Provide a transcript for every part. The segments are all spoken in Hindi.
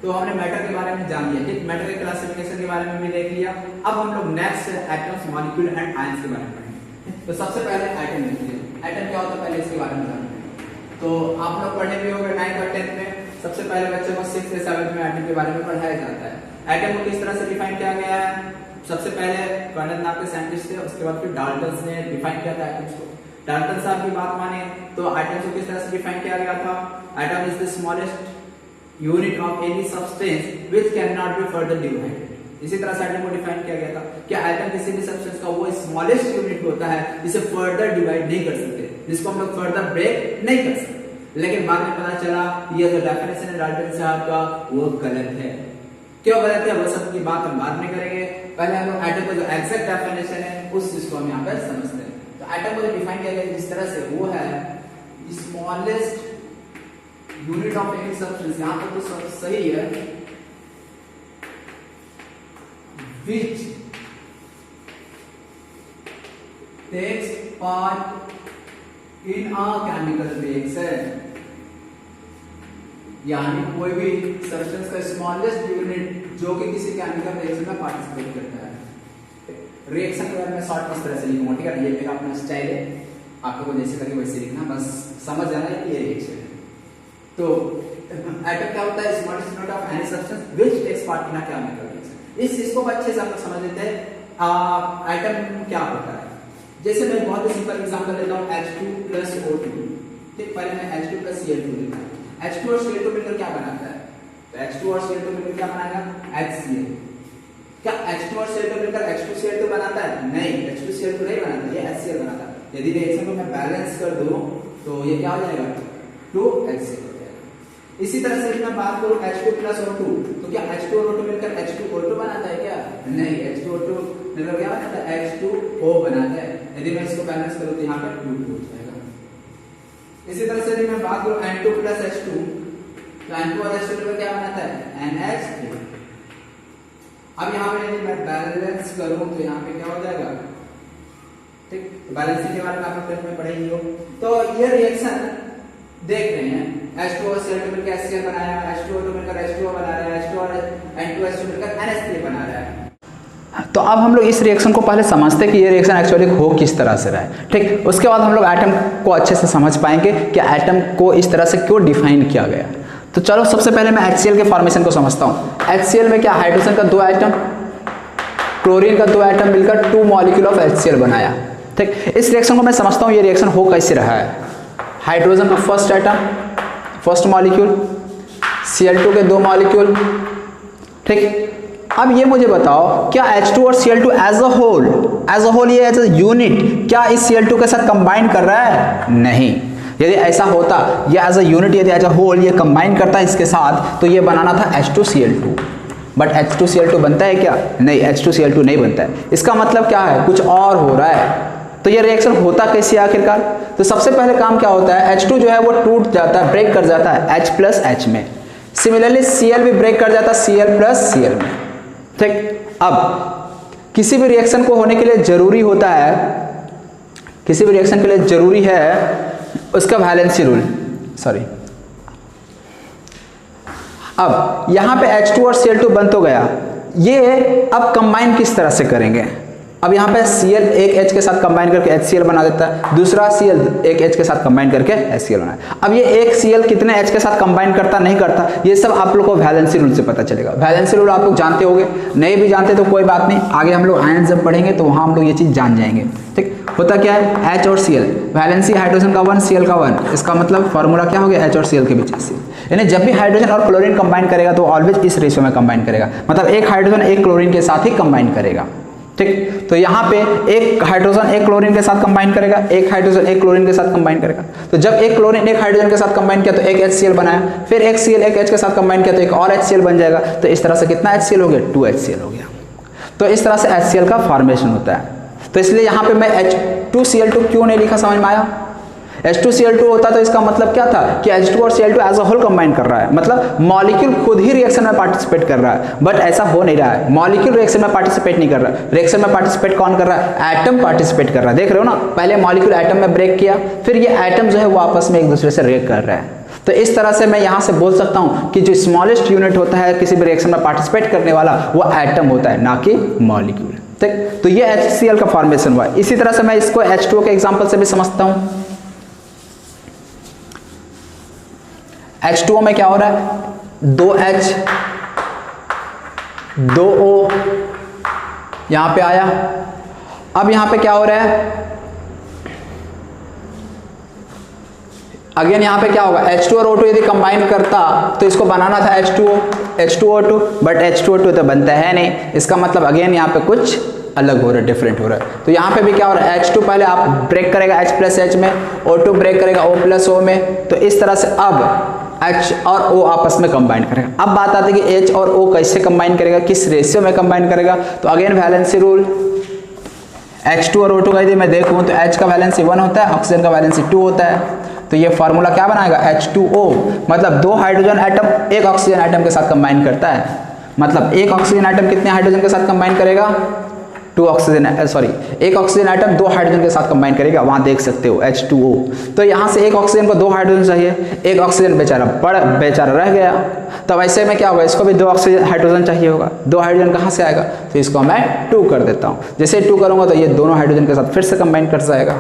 तो हमने मैटर के बारे में जान लिया, ठीक, मैटर के क्लासिफिकेशन के बारे में भी देख लिया। अब हम लोग next atoms, molecule and ions के बारे में पढ़ेंगे। तो सबसे पहले एटम देखिए, एटम क्या होता है पहले इसके बारे में जानते हैं। तो आप लोग पढ़े भी होंगे 9th और 10th में, सबसे पहले बच्चों को 6th या 7th में एटम के बारे में पढ़ाया जाता है। एटम को किस तरह से डिफाइन किया गया है? सबसे पहले कर्नल नाम के साइंटिस्ट थे, उसके बाद फिर डाल्टन ने डिफाइन किया था एटम्स को। डाल्टन साहब की बात माने तो एटम्स को किस तरह से डिफाइन किया गया था? Atom is the smallest unit of any substance which can not be further divided. इसी तरह से एटम को डिफाइन किया गया था कि एटम किसी भी सब्सटेंस का वो स्मॉलेस्ट यूनिट होता है जिसे फर्दर डिवाइड नहीं कर सकते, जिसको हम लोग फर्दर ब्रेक नहीं कर सकते। लेकिन बाद में पता चला ये जो डेफिनेशन है डाल्टन साहब का वो गलत है। क्यों गलत है वो सब की बात हम बाद में करेंगे। पहले हम लोग एटम का जो एग्जैक्ट डेफिनेशन है उस चीज को हम यहाँ पर समझते हैं। तो एटम को डिफाइन किया गया जिस तरह से वो है smallest unit of any substance, यहां पर तो सब सही है, which takes part in a chemical reaction, यानी कोई भी सब्सटेंस का स्मॉलेस्ट यूनिट जो कि किसी केमिकल रिएक्शन में पार्टिसिपेट करता है। रिएक्शन के बारे में शॉर्ट इस तरह से लिखूंगा, ठीक है, ये मेरा अपना स्टाइल है, आप लोगों को जैसे लगे वैसे लिखना, बस समझ जाना है कि ये रिएक्शन है। तो एटम क्या होता है? Smallest unit of any substance which takes part in a chemical reaction. इस चीज को अच्छे से आप लोग समझ लेते हैं। एटम क्या होता है? जैसे मैं बहुत ही सिंपल एग्जांपल लेता हूं, H2+O2, ठीक, पहले मैं H2+Cl2 लेता हूं। H2 और Cl2 मिलकर क्या बनाता है? तो H2 और Cl2 मिलकर क्या बनाएगा? HCl। क्या H2 और Cl2 मिलकर H2Cl2 बनाता है? नहीं, H2Cl2 नहीं बनाता, ये HCl बनाता है। यदि रिएक्शन को मैं बैलेंस कर दूं तो ये क्या हो जाएगा? 2HCl हो जाएगा। इसी तरह से मैं बात करूं H2+O2, तो क्या H2 और O2 मिलकर H2O2 बनाता है क्या? नहीं, H2O2 मिलकर क्या बनाता है? H2O बनाता है। यदि मैं इसको बैलेंस करूं तो यहाँ पे 2 हो जाएगा। इसी तरह से यदि मैं बात करूं N2+H2, तो N2 और H2 मिलकर क्या बनाता है? NH3। अब यहाँ पे यदि मैं बैलेंस करूं तो यहाँ पे क्या हो जाएगा? ठीक, बैलेंसिंग के बारे में आप लोग में पढ़ेंगे हो। तो ये रिएक्शन देख रहे हैं, H2 और Cl2 मिलकर HCl बनाया, H2O2 मिलकर H2O बना रहा है, H2 और N2H2 मिलकर NH3 बना रहा है। तो अब हम लोग इस रिएक्शन को पहले समझते हैं कि ये रिएक्शन एक्चुअली हो किस तरह से रहा है, ठीक। उसके बाद हम लोग एटम को अच्छे से समझ पाएंगे कि एटम को इस तरह से क्यों डिफाइन किया गया। तो चलो सबसे पहले मैं HCl के फॉर्मेशन को समझता हूँ। HCl में क्या, हाइड्रोजन का 2 एटम, क्लोरीन का 2 एटम मिलकर 2 मॉलिक्यूल ऑफ HCl बनाया, ठीक। इस रिएक्शन को मैं समझता हूँ ये रिएक्शन हो कैसे रहा है। हाइड्रोजन का first atom, first molecule, Cl2 के 2 मॉलिक्यूल, ठीक। अब ये मुझे बताओ क्या H2 और Cl2 एज अ होल ये एज अ यूनिट क्या इस Cl2 के साथ कंबाइन कर रहा है? नहीं। यदि ऐसा होता, ये एज अ यूनिट यदि एज अ होल ये कंबाइन करता है इसके साथ, तो ये बनाना था H2Cl2। बट H2Cl2 बनता है क्या? नहीं, H2Cl2 नहीं बनता है। इसका मतलब क्या है? कुछ और हो रहा है। तो ये रिएक्शन होता कैसे आखिरकार? तो सबसे पहले काम क्या होता है, H2 जो है वो टूट जाता है, ब्रेक कर जाता है H+H में। सिमिलरली Cl भी ब्रेक कर जाता है Cl+Cl में, ठीक। अब किसी भी रिएक्शन को होने के लिए जरूरी होता है, किसी भी रिएक्शन के लिए जरूरी है उसका वैलेंसी रूल, सॉरी। अब यहां पे H2 और Cl2 बन तो गया, ये अब कंबाइन किस तरह से करेंगे? अब यहाँ पे Cl एक H के साथ कंबाइन करके HCl बना देता है, दूसरा Cl एक H के साथ कंबाइन करके HCl बनाया। अब ये एक Cl कितने H के साथ कंबाइन करता नहीं करता, ये सब आप लोग को वैलेंसी रूल से पता चलेगा। वैलेंसी रूल आप लोग जानते होंगे, नहीं भी जानते तो कोई बात नहीं, आगे हम लोग आयन जब पढ़ेंगे तो वहां हम लोग ये चीज जान जाएंगे, ठीक। होता क्या है, H और Cl, वैलेंसी हाइड्रोजन का 1, Cl का 1, इसका मतलब फॉर्मूला क्या हो गया? H और Cl के बीच Cl। यानी जब भी हाइड्रोजन और क्लोरीन कंबाइन करेगा तो ऑलवेज इस रेशियो में कंबाइन करेगा, मतलब एक हाइड्रोजन एक क्लोरीन के साथ ही कंबाइन करेगा, ठीक। तो यहाँ पे एक हाइड्रोजन एक क्लोरीन के साथ कंबाइन करेगा, एक हाइड्रोजन एक क्लोरीन के साथ कंबाइन करेगा। तो जब एक क्लोरीन एक हाइड्रोजन के साथ कंबाइन किया तो एक HCl बनाया, फिर एक Cl एक H के साथ कंबाइन किया तो एक और HCl बन जाएगा। तो इस तरह से कितना HCl हो गया? 2 HCl हो गया। तो इस तरह से HCl का फॉर्मेशन होता है। तो इसलिए यहाँ पे मैं H2Cl2 क्यों नहीं लिखा, समझ में आया? H2Cl2 होता तो इसका मतलब क्या था कि H2 और Cl2 as a whole combine कर रहा है, मतलब मॉलिक्यूल खुद ही रिएक्शन में पार्टिसिपेट कर रहा है। बट ऐसा हो नहीं रहा है, मॉलिक्यूल रिएक्शन में पार्टिसिपेट नहीं कर रहा है। रिएक्शन में पार्टिसिपेट कौन कर रहा है? एटम पार्टिसिपेट कर रहा है। देख रहे हो ना, पहले मॉलिक्यूल एटम में ब्रेक किया, फिर ये एटम जो है वो आपस में एक दूसरे से रिएक्ट कर रहा है। तो इस तरह से मैं यहाँ से बोल सकता हूँ कि जो स्मॉलेस्ट यूनिट होता है किसी भी रिएक्शन में पार्टिसिपेट करने वाला वो एटम होता है, ना कि मॉलिक्यूल। ठीक, तो ये HCl का फॉर्मेशन हुआ। इसी तरह से मैं इसको H2O के एग्जांपल से भी समझता हूँ। H2O में क्या हो रहा है, 2H 2O यहाँ पे आया। अब यहाँ पे क्या हो रहा है, अगेन यहाँ पे क्या होगा, H2 और O2 यदि कंबाइन करता तो इसको बनाना था H2O2, बट H2O2 तो बनता है नहीं। इसका मतलब अगेन यहाँ पे कुछ अलग हो रहा है, डिफरेंट हो रहा है। तो यहाँ पे भी क्या हो रहा है, H2 पहले आप ब्रेक करेगा H+H में, O2 ब्रेक करेगा O+O में। तो इस तरह से अब H और O आपस में कंबाइन करेगा। अब बात आती है कि H और O कैसे कंबाइन करेगा, किस रेशियो में कंबाइन करेगा। तो अगेन वैलेंसी रूल, H2 और O2 का यदि मैं देखूँ तो H का वैलेंसी 1 होता है, ऑक्सीजन का वैलेंसी 2 होता है। तो ये फार्मूला क्या बनाएगा, H2O, मतलब 2 हाइड्रोजन एटम एक ऑक्सीजन एटम के साथ कंबाइन करता है। मतलब एक ऑक्सीजन एटम कितने हाइड्रोजन के साथ कंबाइन करेगा, 2 ऑक्सीजन, सॉरी, एक ऑक्सीजन एटम 2 हाइड्रोजन के साथ कंबाइन करेगा। वहां देख सकते हो H2O। तो यहाँ से एक ऑक्सीजन को 2 हाइड्रोजन चाहिए, एक ऑक्सीजन बेचारा रह गया। तब ऐसे में क्या होगा, इसको भी 2 ऑक्सीजन हाइड्रोजन चाहिए होगा। 2 हाइड्रोजन कहाँ से आएगा, तो इसको मैं 2 कर देता हूँ। जैसे 2 करूँगा तो ये दोनों हाइड्रोजन के साथ फिर से कंबाइन कर जाएगा।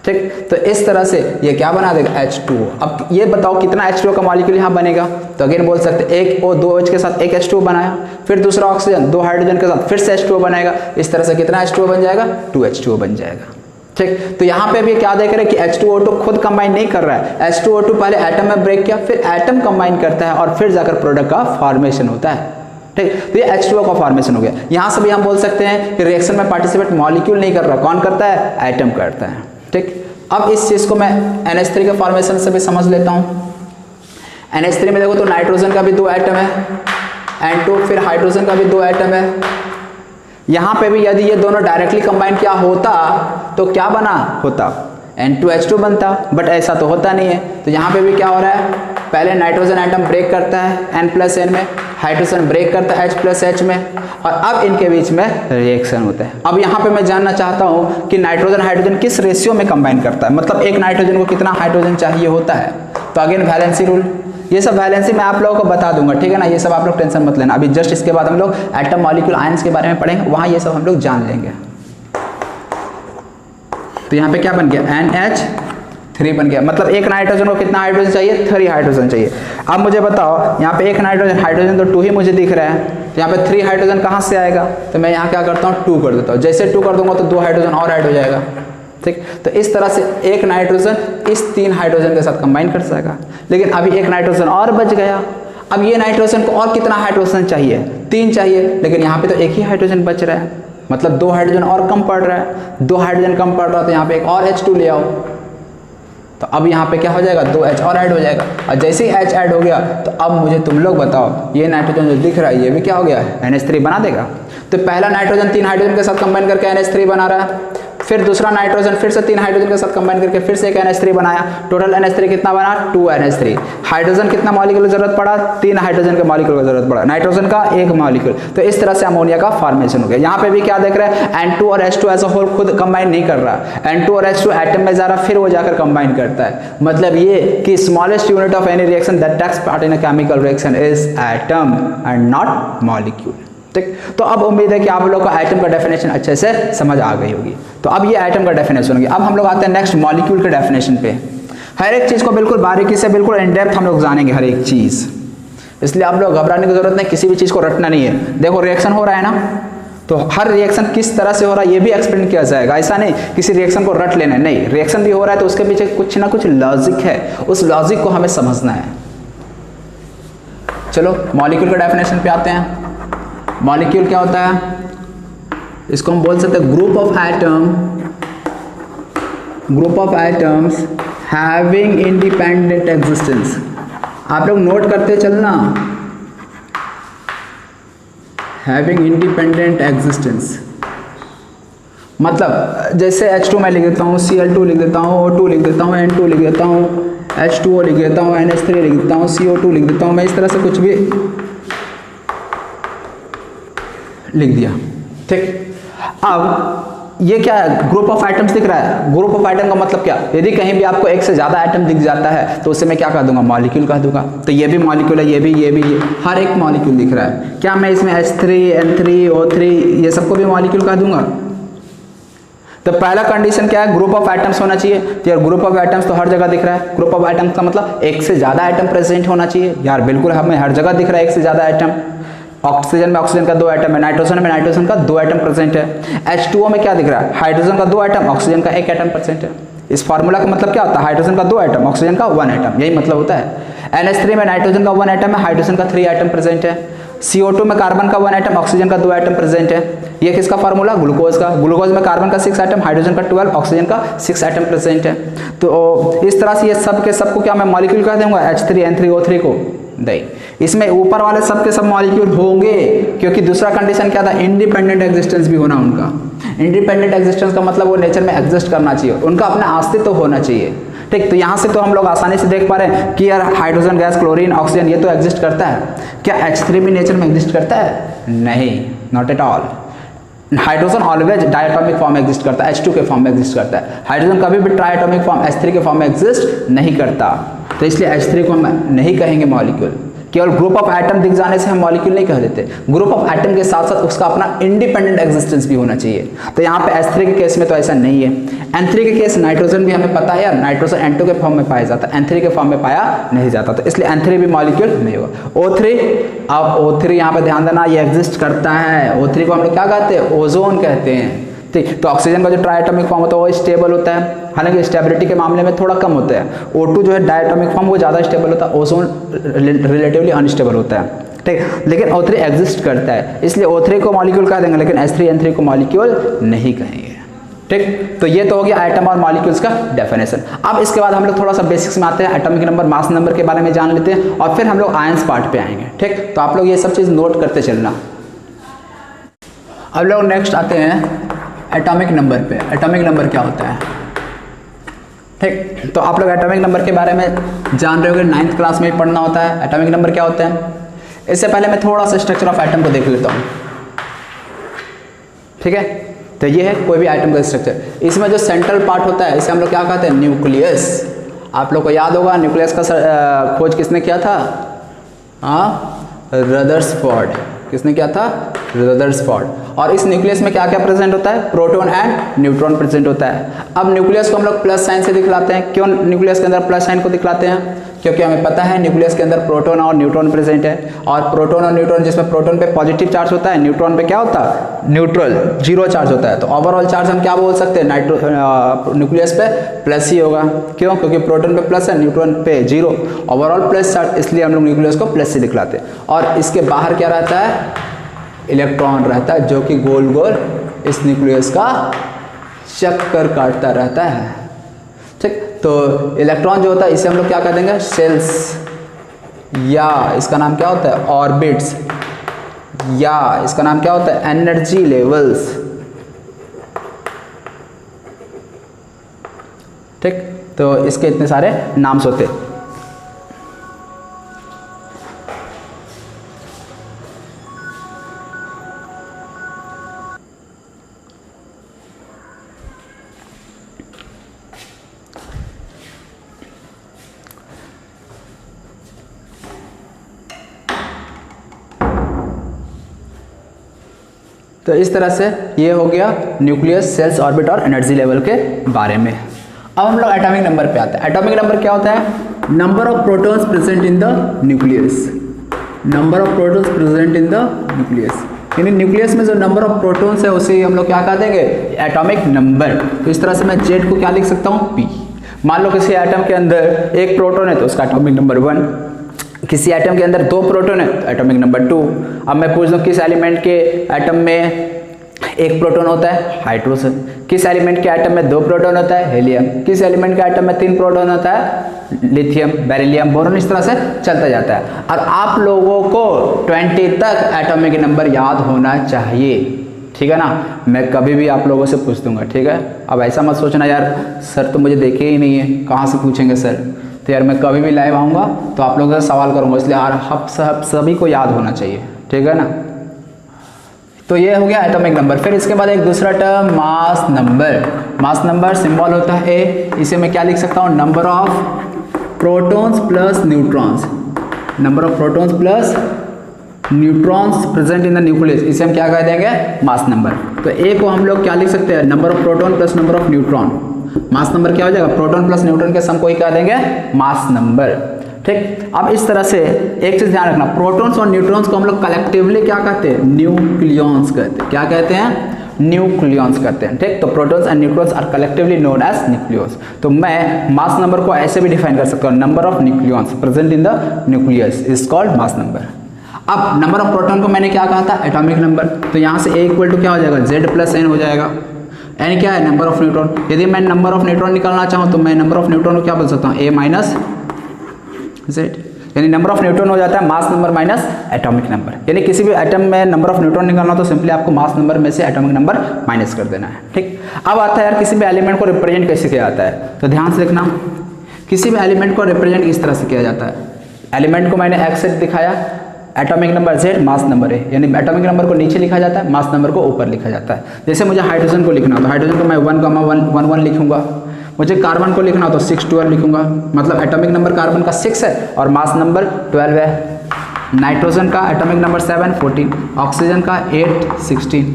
ठीक, तो इस तरह से ये क्या बना देगा, H2O। अब ये बताओ कितना H2O का मॉलिक्यूल यहाँ बनेगा। तो अगेन बोल सकते हैं एक O 2H के साथ एक H2O बनाया, फिर दूसरा ऑक्सीजन 2 हाइड्रोजन के साथ फिर से H2O बनाएगा। इस तरह से कितना H2O बन जाएगा, 2 H2O बन जाएगा। ठीक, तो यहाँ पे भी क्या देख रहे हैं कि H2O2 खुद कंबाइन नहीं कर रहा है। H2O2 पहले एटम में ब्रेक किया, फिर एटम कंबाइन करता है और फिर जाकर प्रोडक्ट का फॉर्मेशन होता है। ठीक, तो ये H2O का फॉर्मेशन हो गया। यहाँ से भी हम बोल सकते हैं कि रिएक्शन में पार्टिसिपेट मॉलिक्यूल नहीं कर रहा, कौन करता है, एटम करता है। ठीक, अब इस चीज को मैं NH3 के फॉर्मेशन से भी समझ लेता हूँ। NH3 में देखो तो नाइट्रोजन का भी 2 एटम है, N2, फिर हाइड्रोजन का भी 2 एटम है। यहाँ पे भी यदि ये दोनों डायरेक्टली कंबाइन किया होता तो क्या बना होता, N2H2 बनता, बट ऐसा तो होता नहीं है। तो यहाँ पे भी क्या हो रहा है, पहले नाइट्रोजन एटम ब्रेक करता है N+N में, हाइड्रोजन ब्रेक करता है H+H में, और अब इनके बीच में रिएक्शन होता है। अब यहाँ पे मैं जानना चाहता हूँ कि नाइट्रोजन हाइड्रोजन किस रेशियो में कंबाइन करता है, मतलब एक नाइट्रोजन को कितना हाइड्रोजन चाहिए होता है। तो अगेन वैलेंसी रूल, ये सब वैलेंसी मैं आप लोगों को बता दूंगा, ठीक है ना। ये सब आप लोग टेंशन मत लेना। अभी जस्ट इसके बाद हम लोग एटम मॉलिक्यूल आयंस के बारे में पढ़ेंगे, वहाँ ये सब हम लोग जान लेंगे। तो यहाँ पे क्या बन गया, NH3 बन गया। मतलब एक नाइट्रोजन को कितना हाइड्रोजन चाहिए, 3 हाइड्रोजन चाहिए। अब मुझे बताओ, यहाँ पे एक हाइड्रोजन तो 2 ही मुझे दिख रहा है, तो यहाँ पे 3 हाइड्रोजन कहाँ से आएगा। तो मैं यहाँ क्या करता हूँ, 2 कर देता हूँ। जैसे 2 कर दूंगा तो 2 हाइड्रोजन और ऐड हो जाएगा। ठीक, तो इस तरह से एक नाइट्रोजन इस 3 हाइड्रोजन के साथ कंबाइन कर जाएगा। लेकिन अभी एक नाइट्रोजन और बच गया। अब ये नाइट्रोजन को और कितना हाइड्रोजन चाहिए, 3 चाहिए, लेकिन यहाँ पे तो एक ही हाइड्रोजन बच रहा है, मतलब 2 हाइड्रोजन और कम पड़ रहा है। 2 हाइड्रोजन कम पड़ रहा है तो यहाँ पे एक और H2 ले आओ। तो अब यहाँ पे क्या हो जाएगा, 2H और ऐड हो जाएगा। और जैसे ही H ऐड हो गया तो अब मुझे तुम लोग बताओ, ये नाइट्रोजन जो दिख रहा है ये भी क्या हो गया, NH3 बना देगा। तो पहला नाइट्रोजन 3 हाइड्रोजन के साथ कंबाइन करके NH3 बना रहा है, फिर दूसरा नाइट्रोजन फिर से 3 हाइड्रोजन के साथ कंबाइन करके फिर से एक NH3 बनाया। टोटल NH3 कितना बना, 2 NH3। हाइड्रोजन कितना मॉलिक्यूल की जरूरत पड़ा, 3 हाइड्रोजन के मॉलिक्यूल की जरूरत पड़ा, नाइट्रोजन का 1 मॉलिक्यूल। तो इस तरह से अमोनिया का फॉर्मेशन हो गया। यहाँ पे भी क्या देख रहे हैं, N2 और H2 एज अ होल खुद कंबाइन नहीं कर रहा, N2 और H2 एटम में जा रहा, फिर वो जाकर कंबाइन करता है। मतलब ये कि smallest unit of any reaction that takes part in a chemical reaction is atom and not molecule. ठीक, तो अब उम्मीद है कि आप लोग को एटम का डेफिनेशन अच्छे से समझ आ गई होगी। तो अब ये एटम का डेफिनेशन होगी। अब हम लोग आते हैं नेक्स्ट मॉलिक्यूल के डेफिनेशन पे। हर एक चीज को बिल्कुल बारीकी से, बिल्कुल इन डेप्थ हम लोग जानेंगे हर एक चीज, इसलिए आप लोग घबराने की जरूरत नहीं, किसी भी चीज को रटना नहीं है। देखो रिएक्शन हो रहा है ना, तो हर रिएक्शन किस तरह से हो रहा है ये भी एक्सप्लेन किया जाएगा। ऐसा नहीं किसी रिएक्शन को रट लेना, नहीं, रिएक्शन भी हो रहा है तो उसके पीछे कुछ ना कुछ लॉजिक है, उस लॉजिक को हमें समझना है। चलो मॉलिक्यूल के डेफिनेशन पे आते हैं। मॉलिक्यूल क्या होता है, इसको हम बोल सकते हैं group of atoms having independent existence. आप लोग नोट करते चलना, हैविंग इंडिपेंडेंट एग्जिस्टेंस मतलब जैसे H2 मैं लिख देता हूँ, Cl2 लिख देता हूँ, O2 लिख देता हूँ, N2 लिख देता हूँ, H2O लिख देता हूँ, NH3 लिख देता हूँ, CO2 लिख देता हूँ। मैं इस तरह से कुछ भी लिख दिया। ठीक, अब ये क्या है, ग्रुप ऑफ आइटम्स दिख रहा है। ग्रुप ऑफ आइटम का मतलब क्या, यदि कहीं भी आपको एक से ज्यादा आइटम दिख जाता है तो उसे मैं क्या कह दूंगा, मॉलिक्यूल कह दूंगा। तो ये भी मॉलिक्यूल है, ये भी, ये हर एक मॉलिक्यूल दिख रहा है। क्या मैं इसमें H3 N3 O3 ये सबको भी मॉलिक्यूल कह दूंगा। तो पहला कंडीशन क्या है, ग्रुप ऑफ आइटम्स होना चाहिए। तो यार ग्रुप ऑफ आइटम्स तो हर जगह दिख रहा है। ग्रुप ऑफ आइटम्स का मतलब एक से ज्यादा आइटम प्रेजेंट होना चाहिए। यार बिल्कुल हमें हर जगह दिख रहा है एक से ज्यादा आइटम। ऑक्सीजन में ऑक्सीजन का 2 आइटम है, नाइट्रोजन में नाइट्रोजन का 2 आइटम प्रेजेंट है। H2O में क्या दिख रहा है, हाइड्रोजन का 2 आइटम, ऑक्सीजन का 1 आइटम प्रेजेंट है। इस फार्मूला का मतलब क्या होता है, हाइड्रोजन का 2 आइटम, ऑक्सीजन का 1 आइटम, यही मतलब होता है। NH3 में नाइट्रोजन का 1 आइटम है, हाइड्रोजन का 3 आइटम प्रेजेंट है। CO2 में कार्बन का 1 आइटम, ऑक्सीजन का 2 आइटम प्रेजेंट है। ये किसका फार्मूला, ग्लूकोज का। ग्लूकोज में कार्बन का 6 आइटम, हाइड्रोजन का 12, ऑक्सीजन का 6 आइटम प्रेजेंट है। तो इस तरह से ये सब के सबको क्या मैं मॉलिक्यूल कह दूंगा, H3 N3 O3 को। नहीं, इसमें ऊपर वाले सब के सब मॉलिक्यूल होंगे, क्योंकि दूसरा कंडीशन क्या था, इंडिपेंडेंट एग्जिस्टेंस भी होना उनका। इंडिपेंडेंट एग्जिस्टेंस का मतलब वो नेचर में एग्जिस्ट करना चाहिए, उनका अपना अस्तित्व होना चाहिए। ठीक, तो यहाँ से तो हम लोग आसानी से देख पा रहे हैं कि यार हाइड्रोजन गैस, क्लोरीन, ऑक्सीजन ये तो एग्जिस्ट करता है। क्या H3 भी नेचर में एग्जिस्ट करता है, नहीं, not at all. Hydrogen always diatomic form में एग्जिस्ट करता है, H2 के फॉर्म में एग्जिस्ट करता है। हाइड्रोजन कभी भी ट्राइटोमिक फॉर्म H3 के फॉर्म में एग्जिस्ट नहीं करता। तो इसलिए H3 को हम नहीं कहेंगे मॉलिक्यूल। केवल ग्रुप ऑफ आइटम दिख जाने से हम मॉलिक्यूल नहीं कह देते, ग्रुप ऑफ आइटम के साथ साथ उसका अपना इंडिपेंडेंट एग्जिस्टेंस भी होना चाहिए। तो यहाँ पे H3 के केस में तो ऐसा नहीं है। N3 के केस नाइट्रोजन भी हमें पता है यार, नाइट्रोजन N2 के फॉर्म में पाया जाता है, N3 के फॉर्म में पाया नहीं जाता, तो इसलिए N3 भी मॉलिक्यूल नहीं होगा। O3, अब O3 यहाँ पे ध्यान देना, ये एग्जिस्ट करता है। O3 को हम लोग क्या कहते हैं, ओजोन कहते हैं। ठीक, तो ऑक्सीजन का जो ट्राइएटॉमिक फॉर्म होता है वो स्टेबल होता है, हालांकि स्टेबिलिटी के मामले में थोड़ा कम होता है। O2 जो है डायटोमिक फॉर्म वो ज़्यादा स्टेबल होता है, ओजोन रिलेटिवली अनस्टेबल होता है। ठीक, लेकिन O3 एग्जिस्ट करता है, इसलिए O3 को मॉलिक्यूल कह देंगे, लेकिन H3 N3 को मॉलिक्यूल नहीं कहेंगे। ठीक, तो ये तो हो गया आइटम और मॉलिक्यूल्स का डेफिनेशन। अब इसके बाद हम लोग थोड़ा सा बेसिक्स में आते हैं, एटॉमिक नंबर, मास नंबर के बारे में जान लेते हैं, और फिर हम लोग आयंस पार्ट पे आएंगे। ठीक, तो आप लोग ये सब चीज़ नोट करते चलना। अब लोग नेक्स्ट आते हैं एटॉमिक नंबर पे। एटॉमिक नंबर क्या होता है, ठीक, तो आप लोग एटॉमिक नंबर के बारे में जान रहे होंगे, 9th क्लास में पढ़ना होता है एटॉमिक नंबर क्या होता है। इससे पहले मैं थोड़ा सा स्ट्रक्चर ऑफ एटम को देख लेता हूँ। ठीक है, तो ये है कोई भी आइटम का स्ट्रक्चर। इसमें जो सेंट्रल पार्ट होता है इसे हम लोग क्या कहते हैं, न्यूक्लियस। आप लोग को याद होगा न्यूक्लियस का खोज किसने किया था, रदरसफोर्ड। किसने किया था, रदरसफोर्ड। और इस न्यूक्लियस में क्या क्या प्रेजेंट होता है, प्रोटॉन एंड न्यूट्रॉन प्रेजेंट होता है। अब न्यूक्लियस को हम लोग प्लस साइन से दिखलाते हैं। क्यों न्यूक्लियस के अंदर प्लस साइन को दिखलाते हैं, क्योंकि हमें पता है न्यूक्लियस के अंदर प्रोटॉन और न्यूट्रॉन प्रेजेंट है। और प्रोटॉन और न्यूट्रॉन, जिसमें प्रोटॉन पे पॉजिटिव चार्ज होता है, न्यूट्रॉन पे क्या होता है, न्यूट्रल, जीरो चार्ज होता है। तो ओवरऑल चार्ज हम क्या बोल सकते हैं, न्यूक्लियस पे प्लस ही होगा। क्यों, क्योंकि प्रोटॉन पे प्लस है, न्यूट्रॉन पे जीरो, ओवरऑल प्लस चार्ज, इसलिए हम लोग न्यूक्लियस को प्लस से दिखलाते हैं। और इसके बाहर क्या रहता है, इलेक्ट्रॉन रहता है, जो कि गोल गोल इस न्यूक्लियस का चक्कर काटता रहता है। ठीक, तो इलेक्ट्रॉन जो होता है इसे हम लोग क्या कह देंगे, शेल्स, या इसका नाम क्या होता है, ऑर्बिट्स, या इसका नाम क्या होता है, एनर्जी लेवल्स। ठीक, तो इसके इतने सारे नाम्स होते हैं। तो इस तरह से ये हो गया न्यूक्लियस, सेल्स, ऑर्बिट और एनर्जी लेवल के बारे में। अब हम लोग एटॉमिक नंबर पे आते हैं। एटॉमिक नंबर क्या होता है, number of protons present in the nucleus. Number of protons present in the nucleus, यानी न्यूक्लियस में जो नंबर ऑफ प्रोटॉन्स है उसे हम लोग क्या कह देंगे, एटॉमिक नंबर। तो इस तरह से मैं जेड को क्या लिख सकता हूँ, पी। मान लो किसी एटम के अंदर एक प्रोटॉन है तो उसका एटॉमिक नंबर 1, किसी एटम के अंदर 2 प्रोटॉन है तो एटॉमिक नंबर 2। अब मैं पूछ दूं किस एलिमेंट के एटम में 1 प्रोटॉन होता है, हाइड्रोजन। किस एलिमेंट के एटम में 2 प्रोटॉन होता है, हीलियम। किस एलिमेंट के एटम में 3 प्रोटॉन होता है, लिथियम, बेरिलियम, बोरॉन। इस तरह से चलता जाता है। और आप लोगों को 20 तक एटॉमिक नंबर याद होना चाहिए, ठीक है ना। मैं कभी भी आप लोगों से पूछ दूंगा, ठीक है। अब ऐसा मत सोचना यार सर तो मुझे देखे ही नहीं है, कहाँ से पूछेंगे सर। तो यार मैं कभी भी लाइव आऊँगा तो आप लोगों से सवाल करूँगा, इसलिए यार सभी को याद होना चाहिए, ठीक है ना। तो ये हो गया एटॉमिक नंबर। फिर इसके बाद एक दूसरा term mass number. Mass number symbol होता है ए, इसे मैं क्या लिख सकता हूँ, number of protons plus neutrons, number of protons plus neutrons present in the nucleus, इसे हम क्या कह देंगे, मास नंबर। तो ए को हम लोग क्या लिख सकते हैं, number of proton plus number of neutron. Mass number क्या हो जाएगा, प्रोटॉन प्लस न्यूट्रॉन के सम को ही क्या देंगे, मास नंबर। ठीक, अब इस तरह से एक चीज ध्यान रखना, प्रोटॉन्स और न्यूट्रॉन्स को हम लोग कलेक्टिवली क्या कहते हैं, न्यूक्लियॉन्स कहते हैं। क्या कहते हैं, न्यूक्लियॉन्स कहते हैं। ठीक, तो protons and neutrons are collectively known as nucleus. तो मैं मास नंबर को ऐसे भी डिफाइन कर सकता हूँ, number of nucleons present in the nucleus is called mass number. अब नंबर ऑफ प्रोटॉन को मैंने क्या कहा था, एटॉमिक नंबर। तो यहाँ से ए इक्वल टू क्या हो जाएगा, Z प्लस N हो जाएगा। N क्या है, नंबर ऑफ न्यूट्रॉन। यदि मैं नंबर ऑफ न्यूट्रॉन निकालना चाहूँ तो मैं नंबर ऑफ न्यूट्रॉन को क्या बोल सकता हूँ, A माइनस Z, यानी नंबर ऑफ न्यूट्रॉन हो जाता है mass number minus atomic number. यानी किसी भी एटम में नंबर ऑफ न्यूट्रॉन निकालना तो सिंपली आपको मास नंबर में से एटॉमिक नंबर माइनस कर देना है। ठीक, अब आता है यार किसी भी एलिमेंट को रिप्रेजेंट कैसे किया जाता है। तो ध्यान से देखना, किसी भी एलिमेंट को रिप्रेजेंट इस तरह से किया जाता है। एलिमेंट को मैंने X से दिखाया, atomic number Z, mass number है, यानी एटॉमिक नंबर को नीचे लिखा जाता है, मास नंबर को ऊपर लिखा जाता है। जैसे मुझे हाइड्रोजन को लिखना हो तो हाइड्रोजन को मैं 1,1,1 लिखूंगा। मुझे कार्बन को लिखना हो तो 6,12 लिखूंगा, मतलब एटॉमिक नंबर कार्बन का 6 है और मास नंबर 12 है। नाइट्रोजन का एटॉमिक नंबर 7, 14, ऑक्सीजन का 8, 16,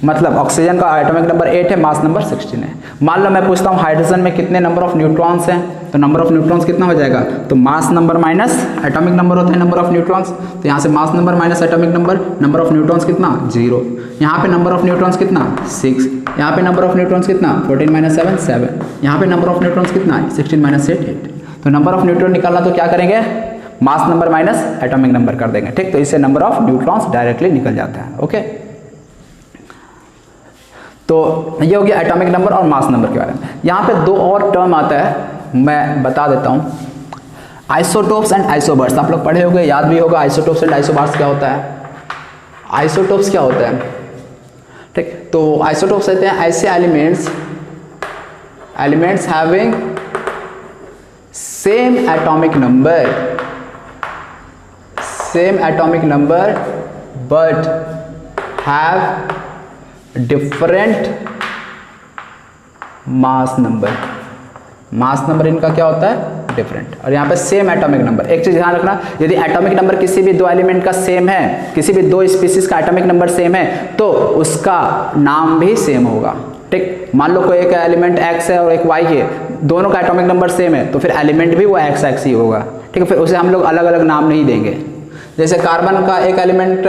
मतलब ऑक्सीजन का एटॉमिक नंबर 8 है, मास नंबर 16 है। मान लो मैं पूछता हूँ हाइड्रोजन में कितने नंबर ऑफ न्यूट्रॉन्स हैं, तो नंबर ऑफ न्यूट्रॉन्स कितना हो जाएगा, तो mass number minus atomic number होता है नंबर ऑफ न्यूट्रॉन्स। तो यहाँ से mass number minus atomic number, number of neutrons कितना, 0। यहाँ पे नंबर ऑफ न्यूट्रॉन्स कितना, 6। यहाँ पे नंबर ऑफ न्यूट्रॉन्स कितना, 14 माइनस 7, 7। यहाँ पे नंबर ऑफ न्यूट्रॉन्स कितना, 16 माइनस 8, 8। तो नंबर ऑफ न्यूट्रॉन निकालना तो क्या करेंगे, mass number minus atomic number कर देंगे। ठीक, तो इससे नंबर ऑफ न्यूट्रॉन्स डायरेक्टली निकल जाता है। ओके, तो ये हो गया एटॉमिक नंबर और मास नंबर के बारे में। यहाँ पे दो और टर्म आता है, मैं बता देता हूँ, आइसोटोप्स एंड आइसोबर्स। आप लोग पढ़े होंगे, याद भी होगा आइसोटोप्स एंड आइसोबर्स क्या होता है। आइसोटोप्स क्या होता है, ठीक, तो आइसोटोप्स कहते हैं ऐसे elements having same atomic number but have different mass number इनका क्या होता है, डिफरेंट। और यहाँ पे सेम एटॉमिक नंबर। एक चीज ध्यान रखना, यदि एटॉमिक नंबर किसी भी दो एलिमेंट का सेम है, किसी भी दो स्पीसीज का एटॉमिक नंबर सेम है, तो उसका नाम भी सेम होगा। ठीक, मान लो कोई एक एलिमेंट X है और एक Y है, दोनों का एटॉमिक नंबर सेम है, तो फिर एलिमेंट भी वो XX ही होगा। ठीक है, फिर उसे हम लोग अलग अलग नाम नहीं देंगे। जैसे कार्बन का एक एलिमेंट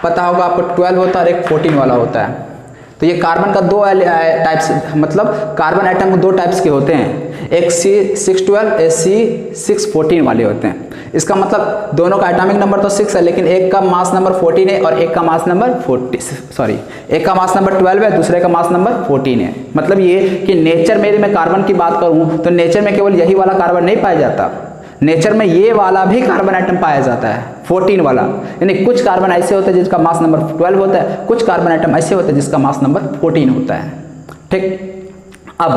पता होगा आपको 12 होता है और एक 14 वाला होता है। तो ये कार्बन का दो टाइप्स, मतलब कार्बन एटम दो टाइप्स के होते हैं, एक C612, एक C614 वाले होते हैं। इसका मतलब दोनों का एटॉमिक नंबर तो 6 है, लेकिन एक का मास नंबर 14 है और एक का मास नंबर 12 है, दूसरे का मास नंबर 14 है। मतलब ये कि नेचर में यदि मैं कार्बन की बात करूं तो नेचर में केवल यही वाला कार्बन नहीं पाया जाता, नेचर में ये वाला भी कार्बन एटम पाया जाता है, 14 वाला। यानी कुछ कार्बन ऐसे होते हैं जिसका मास नंबर 12 होता है, कुछ कार्बन एटम ऐसे होते हैं जिसका मास नंबर 14 होता है। ठीक, अब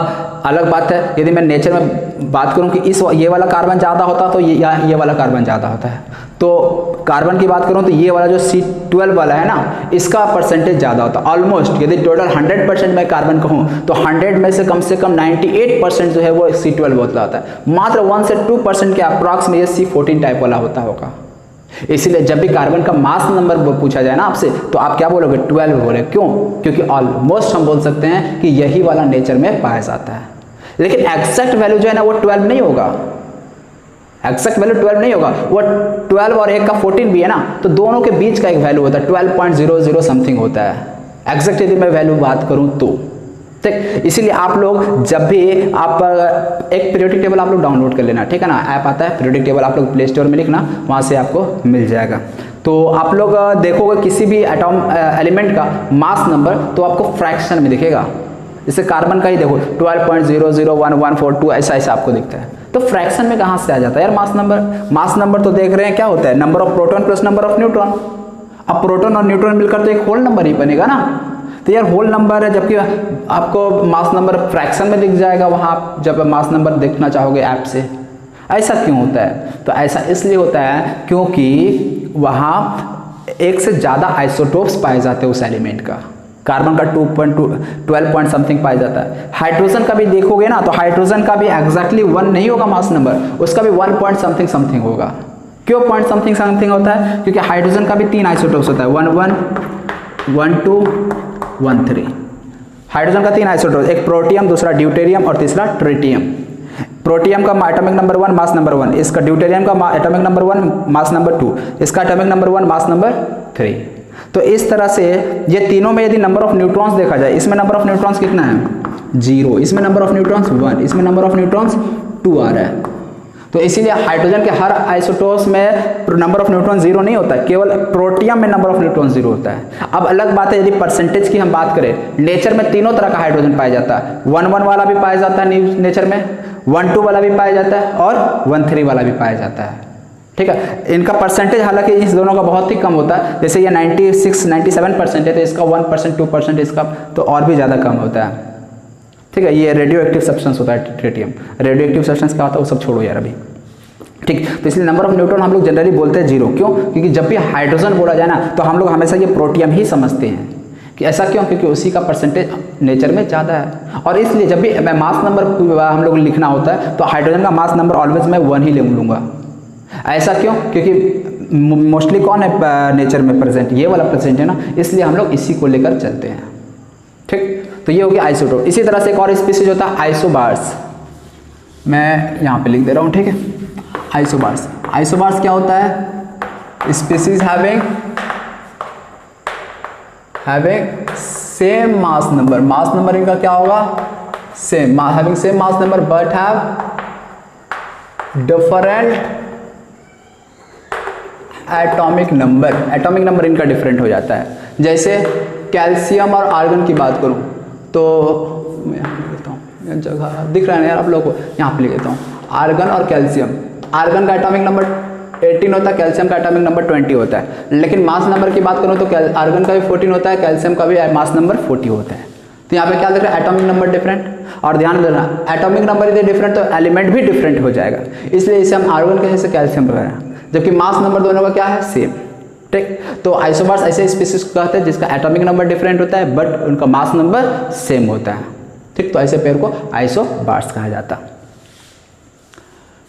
अलग बात है, यदि मैं नेचर में बात करूं कि ये वाला कार्बन ज़्यादा होता तो ये वाला कार्बन ज़्यादा होता है। तो कार्बन की बात करूं तो ये वाला जो C12 वाला है ना, इसका परसेंटेज ज़्यादा होता है ऑलमोस्ट। यदि टोटल 100% मैं कार्बन कहूं तो 100 में से कम 98% जो है वो C12 होता है, मात्र 1 से 2% के अप्रॉक्स में ये C14 टाइप वाला होता होगा। इसीलिए जब भी कार्बन का मास नंबर पूछा जाए ना आपसे, तो आप क्या बोलोगे, 12 बोले। क्यों, क्योंकि ऑलमोस्ट हम बोल सकते हैं कि यही वाला नेचर में पाया जाता है। लेकिन एक्सैक्ट वैल्यू जो है ना वो 12 नहीं होगा, एक्सैक्ट वैल्यू 12 नहीं होगा, वो 12 और एक का 14 भी है ना, तो दोनों के बीच का एक वैल्यू होता है, 12.00 समथिंग होता है एक्सैक्ट यदि मैं वैल्यू बात करूं तो। ठीक, इसीलिए आप लोग जब भी आप एक पीरियोडिक टेबल आप लोग डाउनलोड कर लेना, ठीक है ना, ऐप आता है पीरियोडिक टेबल, आप लोग प्ले स्टोर में लिखना, वहाँ से आपको मिल जाएगा। तो आप लोग देखोगे किसी भी एलिमेंट का मास नंबर तो आपको फ्रैक्शन में दिखेगा। जैसे कार्बन का ही देखो 12.001142 ऐसा आपको दिखता है, तो फ्रैक्शन में कहाँ से आ जाता है यार मास नंबर। मास नंबर तो देख रहे हैं क्या होता है, number of proton plus number of neutron. अब प्रोटॉन और न्यूट्रॉन मिलकर तो एक होल नंबर ही बनेगा ना, तो यार होल नंबर है, जबकि आपको मास नंबर फ्रैक्शन में दिख जाएगा वहाँ जब मास नंबर देखना चाहोगे ऐप से। ऐसा क्यों होता है, तो ऐसा इसलिए होता है क्योंकि वहाँ एक से ज़्यादा आइसोटोप्स पाए जाते हैं उस एलिमेंट का। कार्बन का 12 पॉइंट समथिंग पाया जाता है। हाइड्रोजन का भी देखोगे ना तो हाइड्रोजन का भी एग्जैक्टली 1 नहीं होगा मास नंबर, उसका भी 1 पॉइंट समथिंग समथिंग होगा। क्यों पॉइंट समथिंग समथिंग होता है? क्योंकि हाइड्रोजन का भी 3 आइसोटोप्स होता है, 11, 12, 13। हाइड्रोजन का 3 आइसोटोप, एक प्रोटियम, दूसरा ड्यूटेरियम और तीसरा ट्रिटियम। प्रोटियम का एटॉमिक नंबर 1 मास नंबर 1, इसका ड्यूटेरियम का एटॉमिक नंबर 1 मास नंबर 2, इसका एटॉमिक नंबर 1 मास नंबर 3। तो इस तरह से ये तीनों में यदि नंबर ऑफ न्यूट्रॉन्स देखा जाए, इसमें नंबर ऑफ न्यूट्रॉन्स कितना है? 0, इसमें नंबर ऑफ न्यूट्रॉन्स 1, इसमें नंबर ऑफ न्यूट्रॉन्स 2 आ रहा है। तो इसीलिए हाइड्रोजन के हर आइसोटोप्स में नंबर ऑफ न्यूट्रॉन 0 नहीं होता है, केवल प्रोटियम में नंबर ऑफ न्यूट्रॉन 0 होता है। अब अलग बात है यदि परसेंटेज की हम बात करें, नेचर में तीनों तरह का हाइड्रोजन पाया जाता है। 1,1 वाला भी पाया जाता है नेचर में, 1,2 वाला भी पाया जाता है और 1,3 वाला भी पाया जाता है। ठीक है, इनका परसेंटेज हालांकि इस दोनों का बहुत ही कम होता है। जैसे ये 96-97% है तो इसका 1%, 2% इसका तो और भी ज़्यादा कम होता है। ठीक है, ये रेडियो एक्टिव सब्सटेंस होता है ट्रिटियम। रेडियो एक्टिव सब्सटेंस क्या होता है वो सब छोड़ो यार अभी। ठीक, तो इसलिए नंबर ऑफ न्यूट्रॉन हम लोग जनरली बोलते हैं 0। क्यों? क्योंकि जब भी हाइड्रोजन बोला जाए ना तो हम लोग हमेशा ये प्रोटियम ही समझते हैं कि ऐसा क्यों? क्योंकि उसी का परसेंटेज नेचर में ज़्यादा है। और इसलिए जब भी मास नंबर हम लोग लिखना होता है तो हाइड्रोजन का मास नंबर ऑलवेज मैं 1 ही ले लूँगा। ऐसा क्यों? क्योंकि मोस्टली कौन है नेचर में प्रेजेंट? ये वाला प्रेजेंट है ना, इसलिए हम लोग इसी को लेकर चलते हैं। ठीक, तो ये हो गया आइसोटोप। इसी तरह से एक और स्पीसीज होता है आइसोबार्स, मैं यहाँ पे लिख दे रहा हूँ। ठीक है, आइसोबार्स। आइसोबार्स क्या होता है? Species having same mass number. Mass number इनका क्या होगा? Same, having same mass number but have different atomic number. Atomic number इनका डिफरेंट हो जाता है। जैसे कैल्शियम और आर्गन की बात करूं तो मैं यहाँ लिख देता हूँ, जगह दिख रहा है ना यार आप लोगों को, यहाँ पे लिख देता हूँ। आर्गन और कैल्शियम, आर्गन का एटॉमिक नंबर 18 होता है, कैल्शियम का एटॉमिक नंबर 20 होता है। लेकिन मास नंबर की बात करूँ तो आर्गन का भी 14 होता है, कैल्शियम का भी मास नंबर 40 होता है। तो यहाँ पे क्या दिख रहा है? Atomic number different. और ध्यान देना, एटॉमिक नंबर यदि डिफरेंट तो एलिमेंट भी डिफरेंट हो जाएगा, इसलिए इसे हम आर्गन कहें, जैसे कैल्शियम वगैरह। जबकि मास नंबर दोनों का क्या है? सेम। ठीक, तो आइसोबार्स ऐसे स्पीसीज को कहते हैं जिसका एटॉमिक नंबर डिफरेंट होता है बट उनका मास नंबर सेम होता है। ठीक, तो ऐसे पेयर को आइसोबार्स कहा जाता है।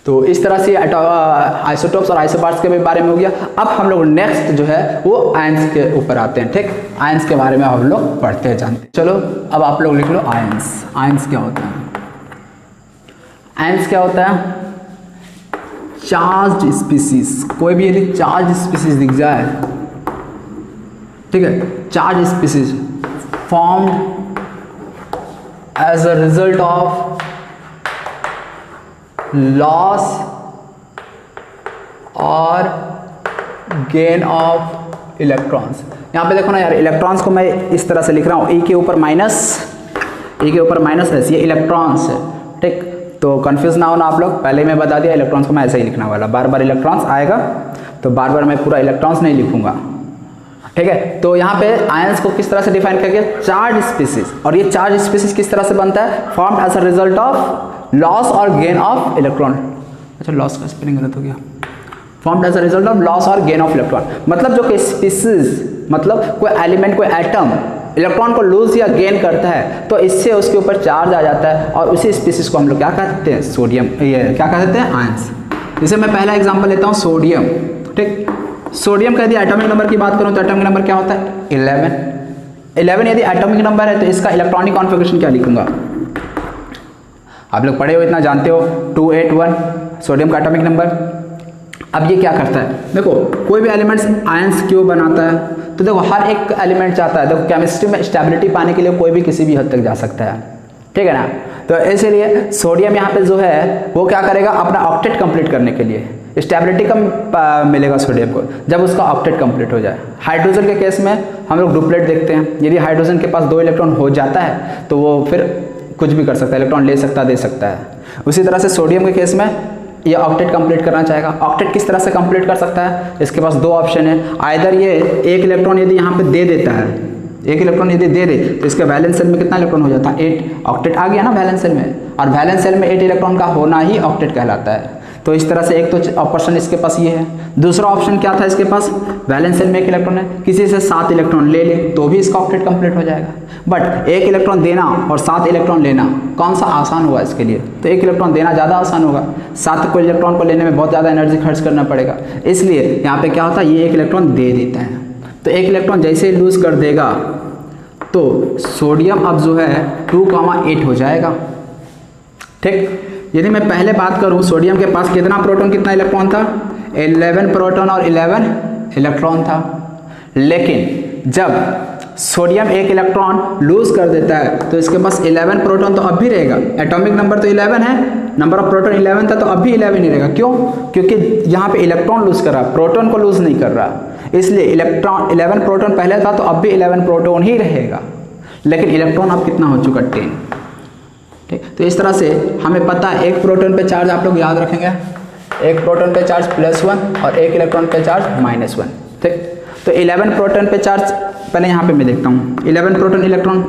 तो इस तरह से आइसोटोप्स और आइसोबार्स के बारे में हो गया। अब हम लोग नेक्स्ट जो है वो आयंस के ऊपर आते हैं। ठीक, आयंस के बारे में हम लोग पढ़ते हैं, जानते हैं। चलो अब आप लोग लिख लो आयंस। आयंस क्या होता है? आयंस क्या होता है? Charge species. कोई भी यदि चार्ज स्पीसीज दिख जाए, ठीक है, charge species formed as a result of loss और गेन ऑफ इलेक्ट्रॉन्स। यहाँ पे देखो ना यार, इलेक्ट्रॉन्स को मैं इस तरह से लिख रहा हूँ, ई के ऊपर माइनस एस, ये इलेक्ट्रॉन्स है। ठीक, तो कंफ्यूज ना होना आप लोग, पहले मैं बता दिया इलेक्ट्रॉन्स को मैं ऐसे ही लिखने वाला, बार बार इलेक्ट्रॉन्स आएगा तो बार बार मैं पूरा इलेक्ट्रॉन्स नहीं लिखूंगा। ठीक है, तो यहाँ पे आयंस को किस तरह से डिफाइन किया गया? Charge species. और ये चार्ज स्पीसीज किस तरह से बनता है? Formed as a result of loss और गेन ऑफ इलेक्ट्रॉन। अच्छा, लॉस का स्पेलिंग गलत हो गया। Formed as a result of loss और गेन ऑफ इलेक्ट्रॉन, मतलब जो कि स्पीसीज, मतलब कोई एलिमेंट, कोई एटम इलेक्ट्रॉन को लूज या गेन करता है तो इससे उसके ऊपर चार्ज आ जाता है और उसी स्पीसीज को हम लोग क्या कहते हैं? सोडियम। ये क्या कहते हैं? आयंस। जैसे मैं पहला एग्जांपल लेता हूँ, सोडियम। ठीक, सोडियम का यदि एटॉमिक नंबर की बात करूँ तो एटॉमिक नंबर क्या होता है? 11 यदि एटॉमिक नंबर है तो इसका इलेक्ट्रॉनिक कॉन्फ़िगरेशन क्या लिखूंगा? आप लोग पढ़े हो, इतना जानते हो, 281 सोडियम का एटॉमिक नंबर। अब ये क्या करता है? देखो, कोई भी एलिमेंट्स आयंस क्यों बनाता है? तो देखो, हर एक एलिमेंट चाहता है, देखो केमिस्ट्री में स्टेबिलिटी पाने के लिए कोई भी किसी भी हद तक जा सकता है। ठीक है ना, तो इसीलिए सोडियम यहाँ पे जो है वो क्या करेगा? अपना ऑक्टेट कंप्लीट करने के लिए स्टेबिलिटी कम मिलेगा सोडियम को जब उसका ऑक्टेट कंप्लीट हो जाए। हाइड्रोजन के केस में हम लोग डुप्लेट देखते हैं, यदि हाइड्रोजन के पास 2 इलेक्ट्रॉन हो जाता है तो वो फिर कुछ भी कर सकता है, इलेक्ट्रॉन ले सकता, दे सकता है। उसी तरह से सोडियम के केस में ये ऑक्टेट कंप्लीट करना चाहेगा। ऑक्टेट किस तरह से कंप्लीट कर सकता है? इसके पास 2 ऑप्शन है, आइदर ये 1 इलेक्ट्रॉन यदि यहाँ पे दे देता है, 1 इलेक्ट्रॉन यदि दे दे तो इसके वैलेंस सेल में कितना इलेक्ट्रॉन हो जाता है? 8। ऑक्टेट आ गया ना वैलेंस सेल में, और वैलेंस सेल में 8 इलेक्ट्रॉन का होना ही ऑक्टेट कहलाता है। तो इस तरह से एक तो ऑप्शन इसके पास ये है। दूसरा ऑप्शन क्या था इसके पास, वैलेंस शेल में एक इलेक्ट्रॉन है, किसी से 7 इलेक्ट्रॉन ले ले तो भी इसका ऑक्टेट कंप्लीट हो जाएगा। बट 1 इलेक्ट्रॉन देना और 7 इलेक्ट्रॉन लेना कौन सा आसान होगा इसके लिए, तो 1 इलेक्ट्रॉन देना ज़्यादा आसान होगा, 7 को इलेक्ट्रॉन को लेने में बहुत ज़्यादा एनर्जी खर्च करना पड़ेगा। इसलिए यहाँ पे क्या होता है, ये 1 इलेक्ट्रॉन दे देता है। तो 1 इलेक्ट्रॉन जैसे ही लूज कर देगा तो सोडियम अब जो है 2,8 हो जाएगा। ठीक, यदि मैं पहले बात करूं सोडियम के पास कितना प्रोटॉन कितना इलेक्ट्रॉन था, 11 प्रोटॉन और 11 इलेक्ट्रॉन था। लेकिन जब सोडियम 1 इलेक्ट्रॉन लूज कर देता है तो इसके पास 11 प्रोटॉन तो अब भी रहेगा, एटॉमिक नंबर तो 11 है, नंबर ऑफ प्रोटॉन 11 था तो अब भी 11 ही रहेगा। क्यों, क्योंकि यहाँ पे इलेक्ट्रॉन लूज कर रहा है, प्रोटॉन को लूज नहीं कर रहा, इसलिए इलेक्ट्रॉन 11 प्रोटॉन पहले था तो अब भी 11 प्रोटॉन ही रहेगा। लेकिन इलेक्ट्रॉन अब कितना हो चुका, 10। ठीक, तो इस तरह से हमें पता है 1 प्रोटॉन पे चार्ज आप लोग याद रखेंगे, 1 प्रोटॉन पे चार्ज +1 और 1 इलेक्ट्रॉन पे चार्ज -1। ठीक, तो 11 प्रोटॉन पे चार्ज, पहले यहाँ पे मैं देखता हूँ 11 प्रोटॉन इलेक्ट्रॉन,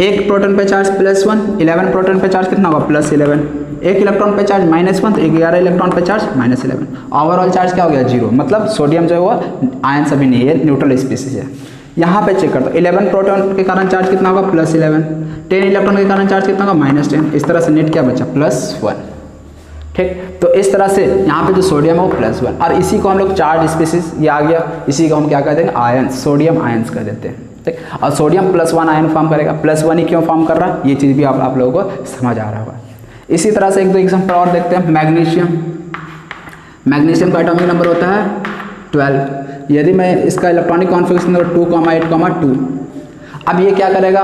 1 प्रोटॉन पे चार्ज +1, 11 प्रोटॉन पे चार्ज कितना होगा +11, 1 इलेक्ट्रॉन पे चार्ज -1 तो 11 इलेक्ट्रॉन पे चार्ज -11, ओवरऑल चार्ज क्या हो गया 0। मतलब सोडियम जो है वो आयन सभी नहीं है, न्यूट्रल स्पीसीज है। यहाँ पे चेक करता हूँ 11 प्रोटॉन के कारण चार्ज कितना होगा +11, 10 इलेक्ट्रॉन के कारण चार्ज कितना होगा -10, इस तरह से नेट क्या बचा +1। ठीक, तो इस तरह से यहाँ पे जो सोडियम है वो +1, और इसी को हम लोग चार्ज स्पीसीज, ये आ गया, इसी को हम क्या कहते हैं आयन, सोडियम आयंस कर देते हैं। ठीक, और सोडियम +1 आयन फॉर्म करेगा, +1 ही क्यों फॉर्म कर रहा है ये चीज़ भी आप लोगों को समझ आ रहा होगा। इसी तरह से 1-2 एग्जाम्पल और देखते हैं। मैग्नीशियम, मैग्नीशियम का एटॉमिक नंबर होता है 12। यदि मैं इसका इलेक्ट्रॉनिक कॉन्फिगरेशन 2,8,2, अब ये क्या करेगा,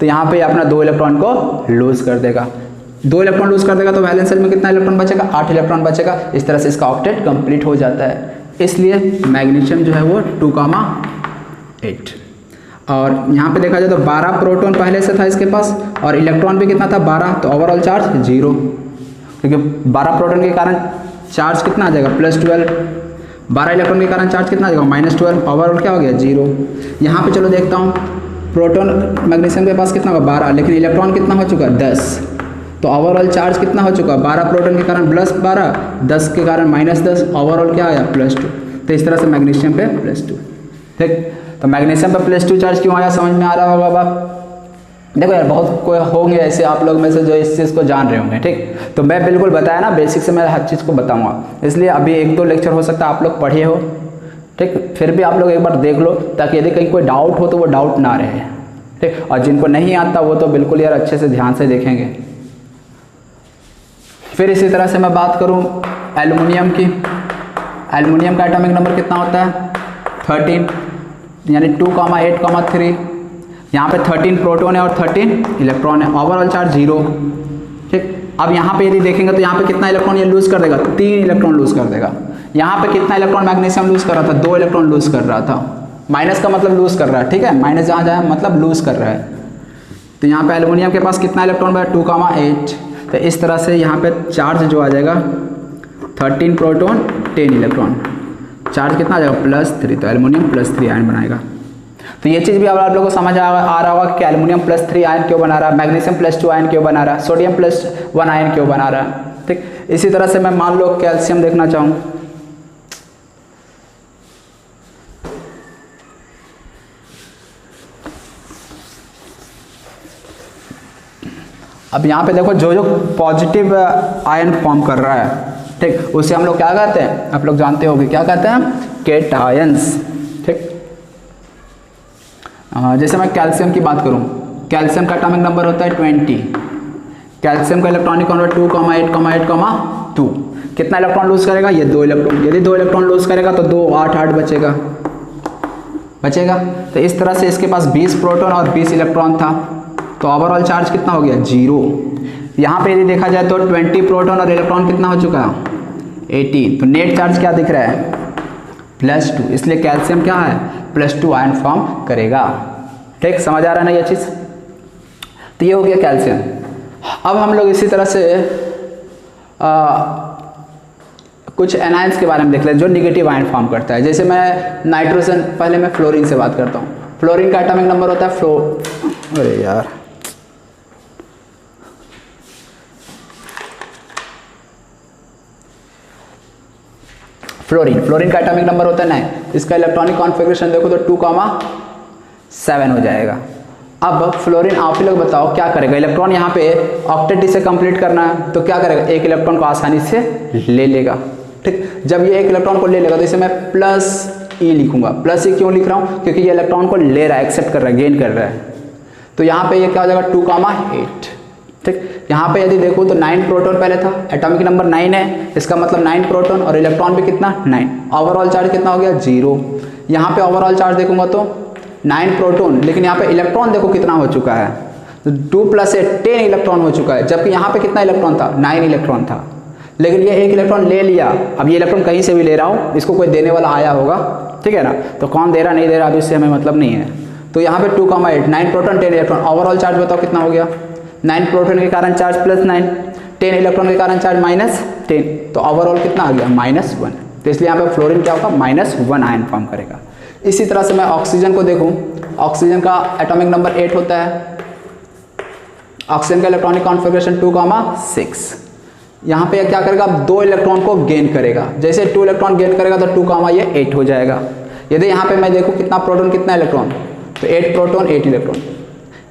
तो यहाँ पे अपना 2 इलेक्ट्रॉन को लूज कर देगा, 2 इलेक्ट्रॉन लूज कर देगा तो वैलेंस शेल में कितना इलेक्ट्रॉन बचेगा, 8 इलेक्ट्रॉन बचेगा। इस तरह से इसका ऑक्टेट कंप्लीट हो जाता है। इसलिए मैग्नीशियम जो है वो 2,8। और यहाँ पे देखा जाए तो 12 प्रोटॉन पहले से था इसके पास, और इलेक्ट्रॉन भी कितना था 12, तो ओवरऑल चार्ज 0, क्योंकि 12 प्रोटॉन के कारण चार्ज कितना आ जाएगा +12, 12 इलेक्ट्रॉन के कारण चार्ज कितना आ जाएगा -12, ओवरऑल क्या हो गया 0। यहाँ पे चलो देखता हूँ, प्रोटॉन मैग्नीशियम के पास कितना होगा 12, लेकिन इलेक्ट्रॉन कितना हो चुका 10, तो ओवरऑल चार्ज कितना हो चुका, 12 प्रोटॉन के कारण +12, 10 के कारण -10, ओवरऑल क्या आया +2। तो इस तरह से मैग्नीशियम पे +2। ठीक, तो मैग्नीशियम पे +2 चार्ज क्यों आया, समझ में आ रहा होगा अब। देखो यार, बहुत कोई होंगे ऐसे आप लोग में से जो इस चीज़ को जान रहे होंगे। ठीक, तो मैं बिल्कुल बताया ना, बेसिक से मैं हर चीज़ को बताऊंगा, इसलिए अभी 1-2 लेक्चर हो सकता है आप लोग पढ़े हो। ठीक, फिर भी आप लोग एक बार देख लो, ताकि यदि कहीं कोई डाउट हो तो वो डाउट ना रहे। ठीक, और जिनको नहीं आता वो तो बिल्कुल यार अच्छे से ध्यान से देखेंगे। फिर इसी तरह से मैं बात करूं एल्युमिनियम की, एल्युमिनियम का एटॉमिक नंबर कितना होता है 13, यानी 2,8,3। यहाँ पे 13 प्रोटॉन है और 13 इलेक्ट्रॉन है, ओवरऑल चार्ज 0। ठीक, अब यहाँ पे यदि देखेंगे तो यहाँ पे कितना इलेक्ट्रॉन ये लूज कर देगा, 3 इलेक्ट्रॉन लूज कर देगा। यहाँ पे कितना इलेक्ट्रॉन मैग्नीशियम लूज कर रहा था, 2 इलेक्ट्रॉन लूज कर रहा था। माइनस का मतलब लूज कर रहा है, ठीक है, माइनस जहाँ जाए मतलब लूज कर रहा है। तो यहाँ पे एल्युमिनियम के पास कितना इलेक्ट्रॉन है 2,8। तो इस तरह से यहाँ पे चार्ज जो आ जाएगा 13 प्रोटॉन 10 इलेक्ट्रॉन, चार्ज कितना आ जाएगा +3, तो एल्युमिनियम +3 आयन बनाएगा। तो ये चीज़ भी अब आप लोगों को समझ आ रहा होगा कि एल्युमिनियम +3 आयन क्यों बना रहा है, मैग्नीशियम +2 आयन क्यों बना रहा है, सोडियम +1 आयन क्यों बना रहा है। ठीक, इसी तरह से मैं मान लो कैल्शियम देखना चाहूँ, अब यहाँ पे देखो जो जो पॉजिटिव आयन फॉर्म कर रहा है, ठीक, उसे हम लोग क्या कहते हैं, आप लोग जानते होंगे क्या कहते हैं, कैटायंस। ठीक, जैसे मैं कैल्शियम की बात करूँ, कैल्शियम का एटॉमिक नंबर होता है 20, कैल्शियम का इलेक्ट्रॉनिक नंबर 2,8,2। कितना इलेक्ट्रॉन लूज करेगा, ये 2 इलेक्ट्रॉन, यदि 2 इलेक्ट्रॉन लूज करेगा तो 2 8 8 बचेगा। तो इस तरह से इसके पास 20 प्रोटॉन और 20 इलेक्ट्रॉन था, तो ओवरऑल चार्ज कितना हो गया 0। यहाँ पे यदि देखा जाए तो 20 प्रोटॉन और इलेक्ट्रॉन कितना हो चुका है 18, तो नेट चार्ज क्या दिख रहा है +2, इसलिए कैल्शियम क्या है +2 आयन फॉर्म करेगा। ठीक, समझ आ रहा है ना ये चीज़। तो ये हो गया कैल्शियम। अब हम लोग इसी तरह से कुछ एनायंस के बारे में देख लें जो निगेटिव आयन फॉर्म करता है। जैसे मैं नाइट्रोजन, पहले मैं फ्लोरीन से बात करता हूँ। फ्लोरीन का एटॉमिक नंबर होता है अरे यार, फ्लोरीन का एटॉमिक नंबर होता है 9, इसका इलेक्ट्रॉनिक कॉन्फ़िगरेशन देखो तो 2,7 हो जाएगा। अब फ्लोरीन आप ही लोग बताओ क्या करेगा, इलेक्ट्रॉन यहाँ पे ऑक्टेट से कंप्लीट करना है तो क्या करेगा, एक इलेक्ट्रॉन को आसानी से ले लेगा। ठीक, जब ये एक इलेक्ट्रॉन को ले लेगा तो इसे मैं प्लस ई लिखूंगा। प्लस ई क्यों लिख रहा हूँ, क्योंकि ये इलेक्ट्रॉन को ले रहा है, एक्सेप्ट कर रहा है, गेन कर रहा है। तो यहाँ पे ये क्या हो जाएगा 2,8। ठीक, यहाँ पे यदि देखो तो 9 प्रोटॉन पहले था, एटॉमिक नंबर 9 है, इसका मतलब 9 प्रोटॉन और इलेक्ट्रॉन भी कितना 9। ओवरऑल चार्ज कितना हो गया 0। यहाँ पे ओवरऑल चार्ज देखूंगा तो 9 प्रोटॉन, लेकिन यहाँ पे इलेक्ट्रॉन देखो कितना हो चुका है, तो 2 + 8 10 इलेक्ट्रॉन हो चुका है, जबकि यहाँ पे कितना इलेक्ट्रॉन था 9 इलेक्ट्रॉन था। लेकिन ये एक इलेक्ट्रॉन ले लिया, अब ये इलेक्ट्रॉन कहीं से भी ले रहा हूँ, इसको कोई देने वाला आया होगा, ठीक है ना, तो कौन दे रहा नहीं दे रहा अभी इससे हमें मतलब नहीं है। तो यहाँ पे 2,8 9 प्रोटॉन 10 इलेक्ट्रॉन, ओवरऑल चार्ज बताओ कितना हो गया, 9 प्रोटॉन के कारण चार्ज +9, 10 इलेक्ट्रॉन के कारण चार्ज -10, तो ओवरऑल कितना आ गया -1। तो इसलिए यहाँ पे फ्लोरीन क्या होगा -1 आयन फॉर्म करेगा। इसी तरह से मैं ऑक्सीजन को देखूँ, ऑक्सीजन का एटॉमिक नंबर 8 होता है, ऑक्सीजन का इलेक्ट्रॉनिक कॉन्फ़िगरेशन 2,6। यहाँ पे क्या करेगा, 2 इलेक्ट्रॉन को गेन करेगा, जैसे 2 इलेक्ट्रॉन गेन करेगा तो 2,8 हो जाएगा। यदि यहाँ पे मैं देखूँ कितना प्रोटॉन कितना इलेक्ट्रॉन, तो 8 प्रोटॉन 8 इलेक्ट्रॉन।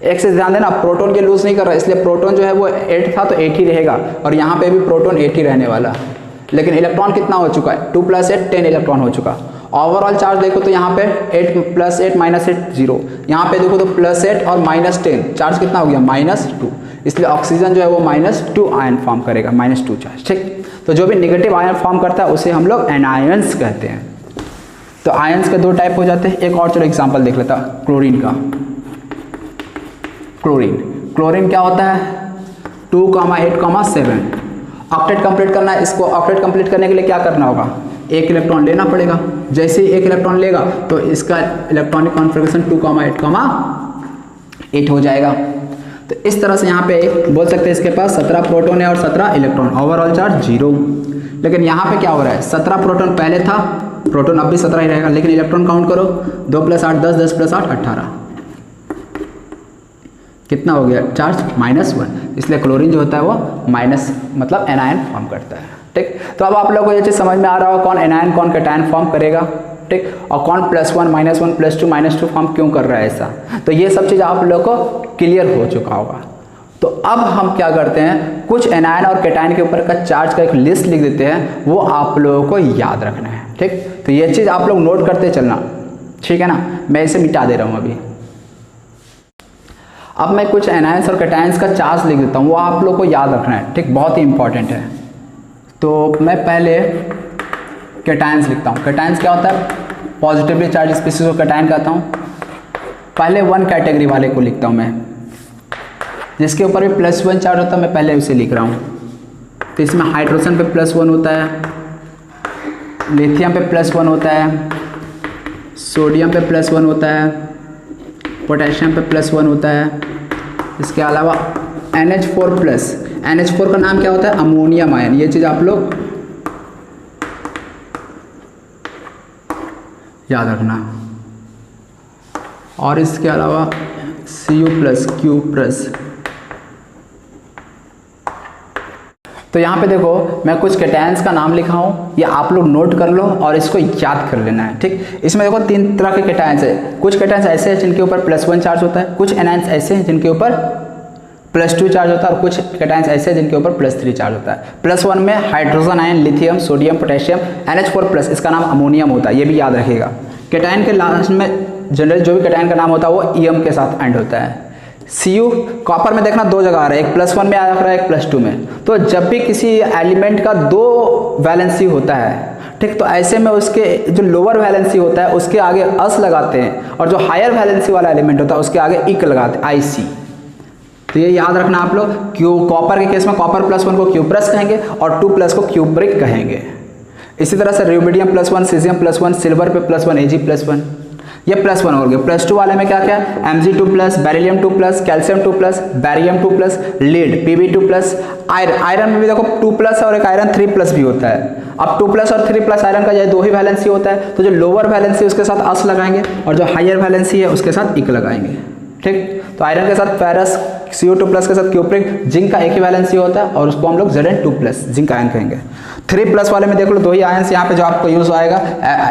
एक से ध्यान देना, प्रोटॉन के लूज नहीं कर रहा, इसलिए प्रोटॉन जो है वो 8 था तो 8 ही रहेगा, और यहाँ पे भी प्रोटॉन 8 ही रहने वाला। लेकिन इलेक्ट्रॉन कितना हो चुका है, 2 + 8 10 इलेक्ट्रॉन हो चुका। ओवरऑल चार्ज देखो तो यहाँ पे 8 + 8 -8 0, यहाँ पे देखो तो +8 और -10, चार्ज कितना हो गया -2। इसलिए ऑक्सीजन जो है वो -2 आयन फॉर्म करेगा, -2 चार्ज। ठीक, तो जो भी नेगेटिव आयन फॉर्म करता है उसे हम लोग एनायंस कहते हैं। तो आयंस के 2 टाइप हो जाते हैं। एक और चलो एग्जाम्पल देख लेता, क्लोरीन का। क्लोरीन क्या होता है, 2,8,7 ऑक्टेट कंप्लीट करना है। इसको ऑक्टेट कंप्लीट करने के लिए क्या करना होगा, एक इलेक्ट्रॉन लेना पड़ेगा। जैसे ही एक इलेक्ट्रॉन लेगा तो इसका इलेक्ट्रॉनिक कॉन्फ़िगरेशन 2,8,8 हो जाएगा। तो इस तरह से यहाँ पे बोल सकते हैं इसके पास 17 प्रोटॉन है और 17 इलेक्ट्रॉन, ओवरऑल चार्ज 0। लेकिन यहाँ पे क्या हो रहा है, 17 प्रोटॉन पहले था, प्रोटॉन अब भी 17 ही रहेगा, लेकिन इलेक्ट्रॉन काउंट करो, 2 + 8 10, 10 + 8 18, कितना हो गया चार्ज -1। इसलिए क्लोरीन जो होता है वो मतलब एनायन फॉर्म करता है। ठीक, तो अब आप लोगों को ये चीज़ समझ में आ रहा होगा कौन एनायन कौन कैटायन फॉर्म करेगा। ठीक, और कौन +1 -1 +2 -2 फॉर्म क्यों कर रहा है ऐसा, तो ये सब चीज़ आप लोगों को क्लियर हो चुका होगा। तो अब हम क्या करते हैं, कुछ एनायन और कैटायन के ऊपर का चार्ज का एक लिस्ट लिख देते हैं, वो आप लोगों को याद रखना है। ठीक, तो ये चीज़ आप लोग नोट करते चलना, ठीक है ना। मैं इसे मिटा दे रहा हूँ अभी। अब मैं कुछ एनायंस और कैटायंस का चार्ज लिख देता हूँ, वो आप लोग को याद रखना है। ठीक, बहुत ही इंपॉर्टेंट है। तो मैं पहले कैटायंस लिखता हूँ। कैटायंस क्या होता है, पॉजिटिवली चार्ज स्पीशीज को कैटायन कहता हूँ। पहले 1 कैटेगरी वाले को लिखता हूँ मैं, जिसके ऊपर भी +1 चार्ज होता है, मैं पहले उसे लिख रहा हूँ। तो इसमें हाइड्रोजन पे +1 होता है, लिथियम पे +1 होता है, सोडियम पे +1 होता है, पोटेशियम पे +1 होता है। इसके अलावा NH4+, NH4 का नाम क्या होता है, अमोनियम आयन। ये चीज़ आप लोग याद रखना। और इसके अलावा Cu+, Q+। तो यहाँ पे देखो मैं कुछ कैटायंस का नाम लिखा हूँ, ये आप लोग नोट कर लो और इसको याद कर लेना है। ठीक, इसमें देखो 3 तरह के कैटायंस है। कुछ कैटायंस ऐसे हैं जिनके ऊपर +1 चार्ज होता है, कुछ एनायंस ऐसे हैं जिनके ऊपर +2 चार्ज होता है, और कुछ कैटायंस ऐसे हैं जिनके ऊपर +3 चार्ज होता है। +1 में hydrogen ion, lithium, sodium, potassium, NH4+, इसका नाम अमोनियम होता है, ये भी याद रखिएगा। कैटायन के लास्ट में जनरल जो भी कैटायन का नाम होता है वो EM के साथ एंड होता है। Cu कॉपर में देखना 2 जगह आ रहा है, एक +1 में आ रहा है, एक +2 में। तो जब भी किसी एलिमेंट का 2 वैलेंसी होता है, ठीक, तो ऐसे में उसके जो लोअर वैलेंसी होता है उसके आगे अस लगाते हैं, और जो हायर वैलेंसी वाला एलिमेंट होता है उसके आगे इक लगाते हैं, IC। तो ये याद रखना आप लोग। कॉपर के केस में कॉपर +1 को Q+ कहेंगे और 2+ को क्यूब्रिक कहेंगे। इसी तरह से रूबिडियम +1, सीजियम +1, सिल्वर पे +1, Ag+1, ये +1 हो गया। +2 वाले में क्या क्या, Mg2+, beryllium 2+, calcium 2+, barium 2+, lead Pb2+, iron में भी देखो 2+ और एक आयरन 3+ भी होता है। अब 2+ और 3+ आयरन का ये 2 ही वैलेंसी होता है, तो जो लोअर वैलेंसी उसके साथ अस लगाएंगे और जो हायर वैलेंसी है उसके साथ इक लगाएंगे। ठीक, तो आयरन के साथ फेरस, CO2 प्लस के साथ क्यूप्रिक जिंक का एक ही वैलेंसी होता है और उसको हम लोग Zn2 प्लस जिंक आयन कहेंगे। 3 प्लस वाले में देख लो 2 ही आयन्स यहाँ पे जो आपको यूज आएगा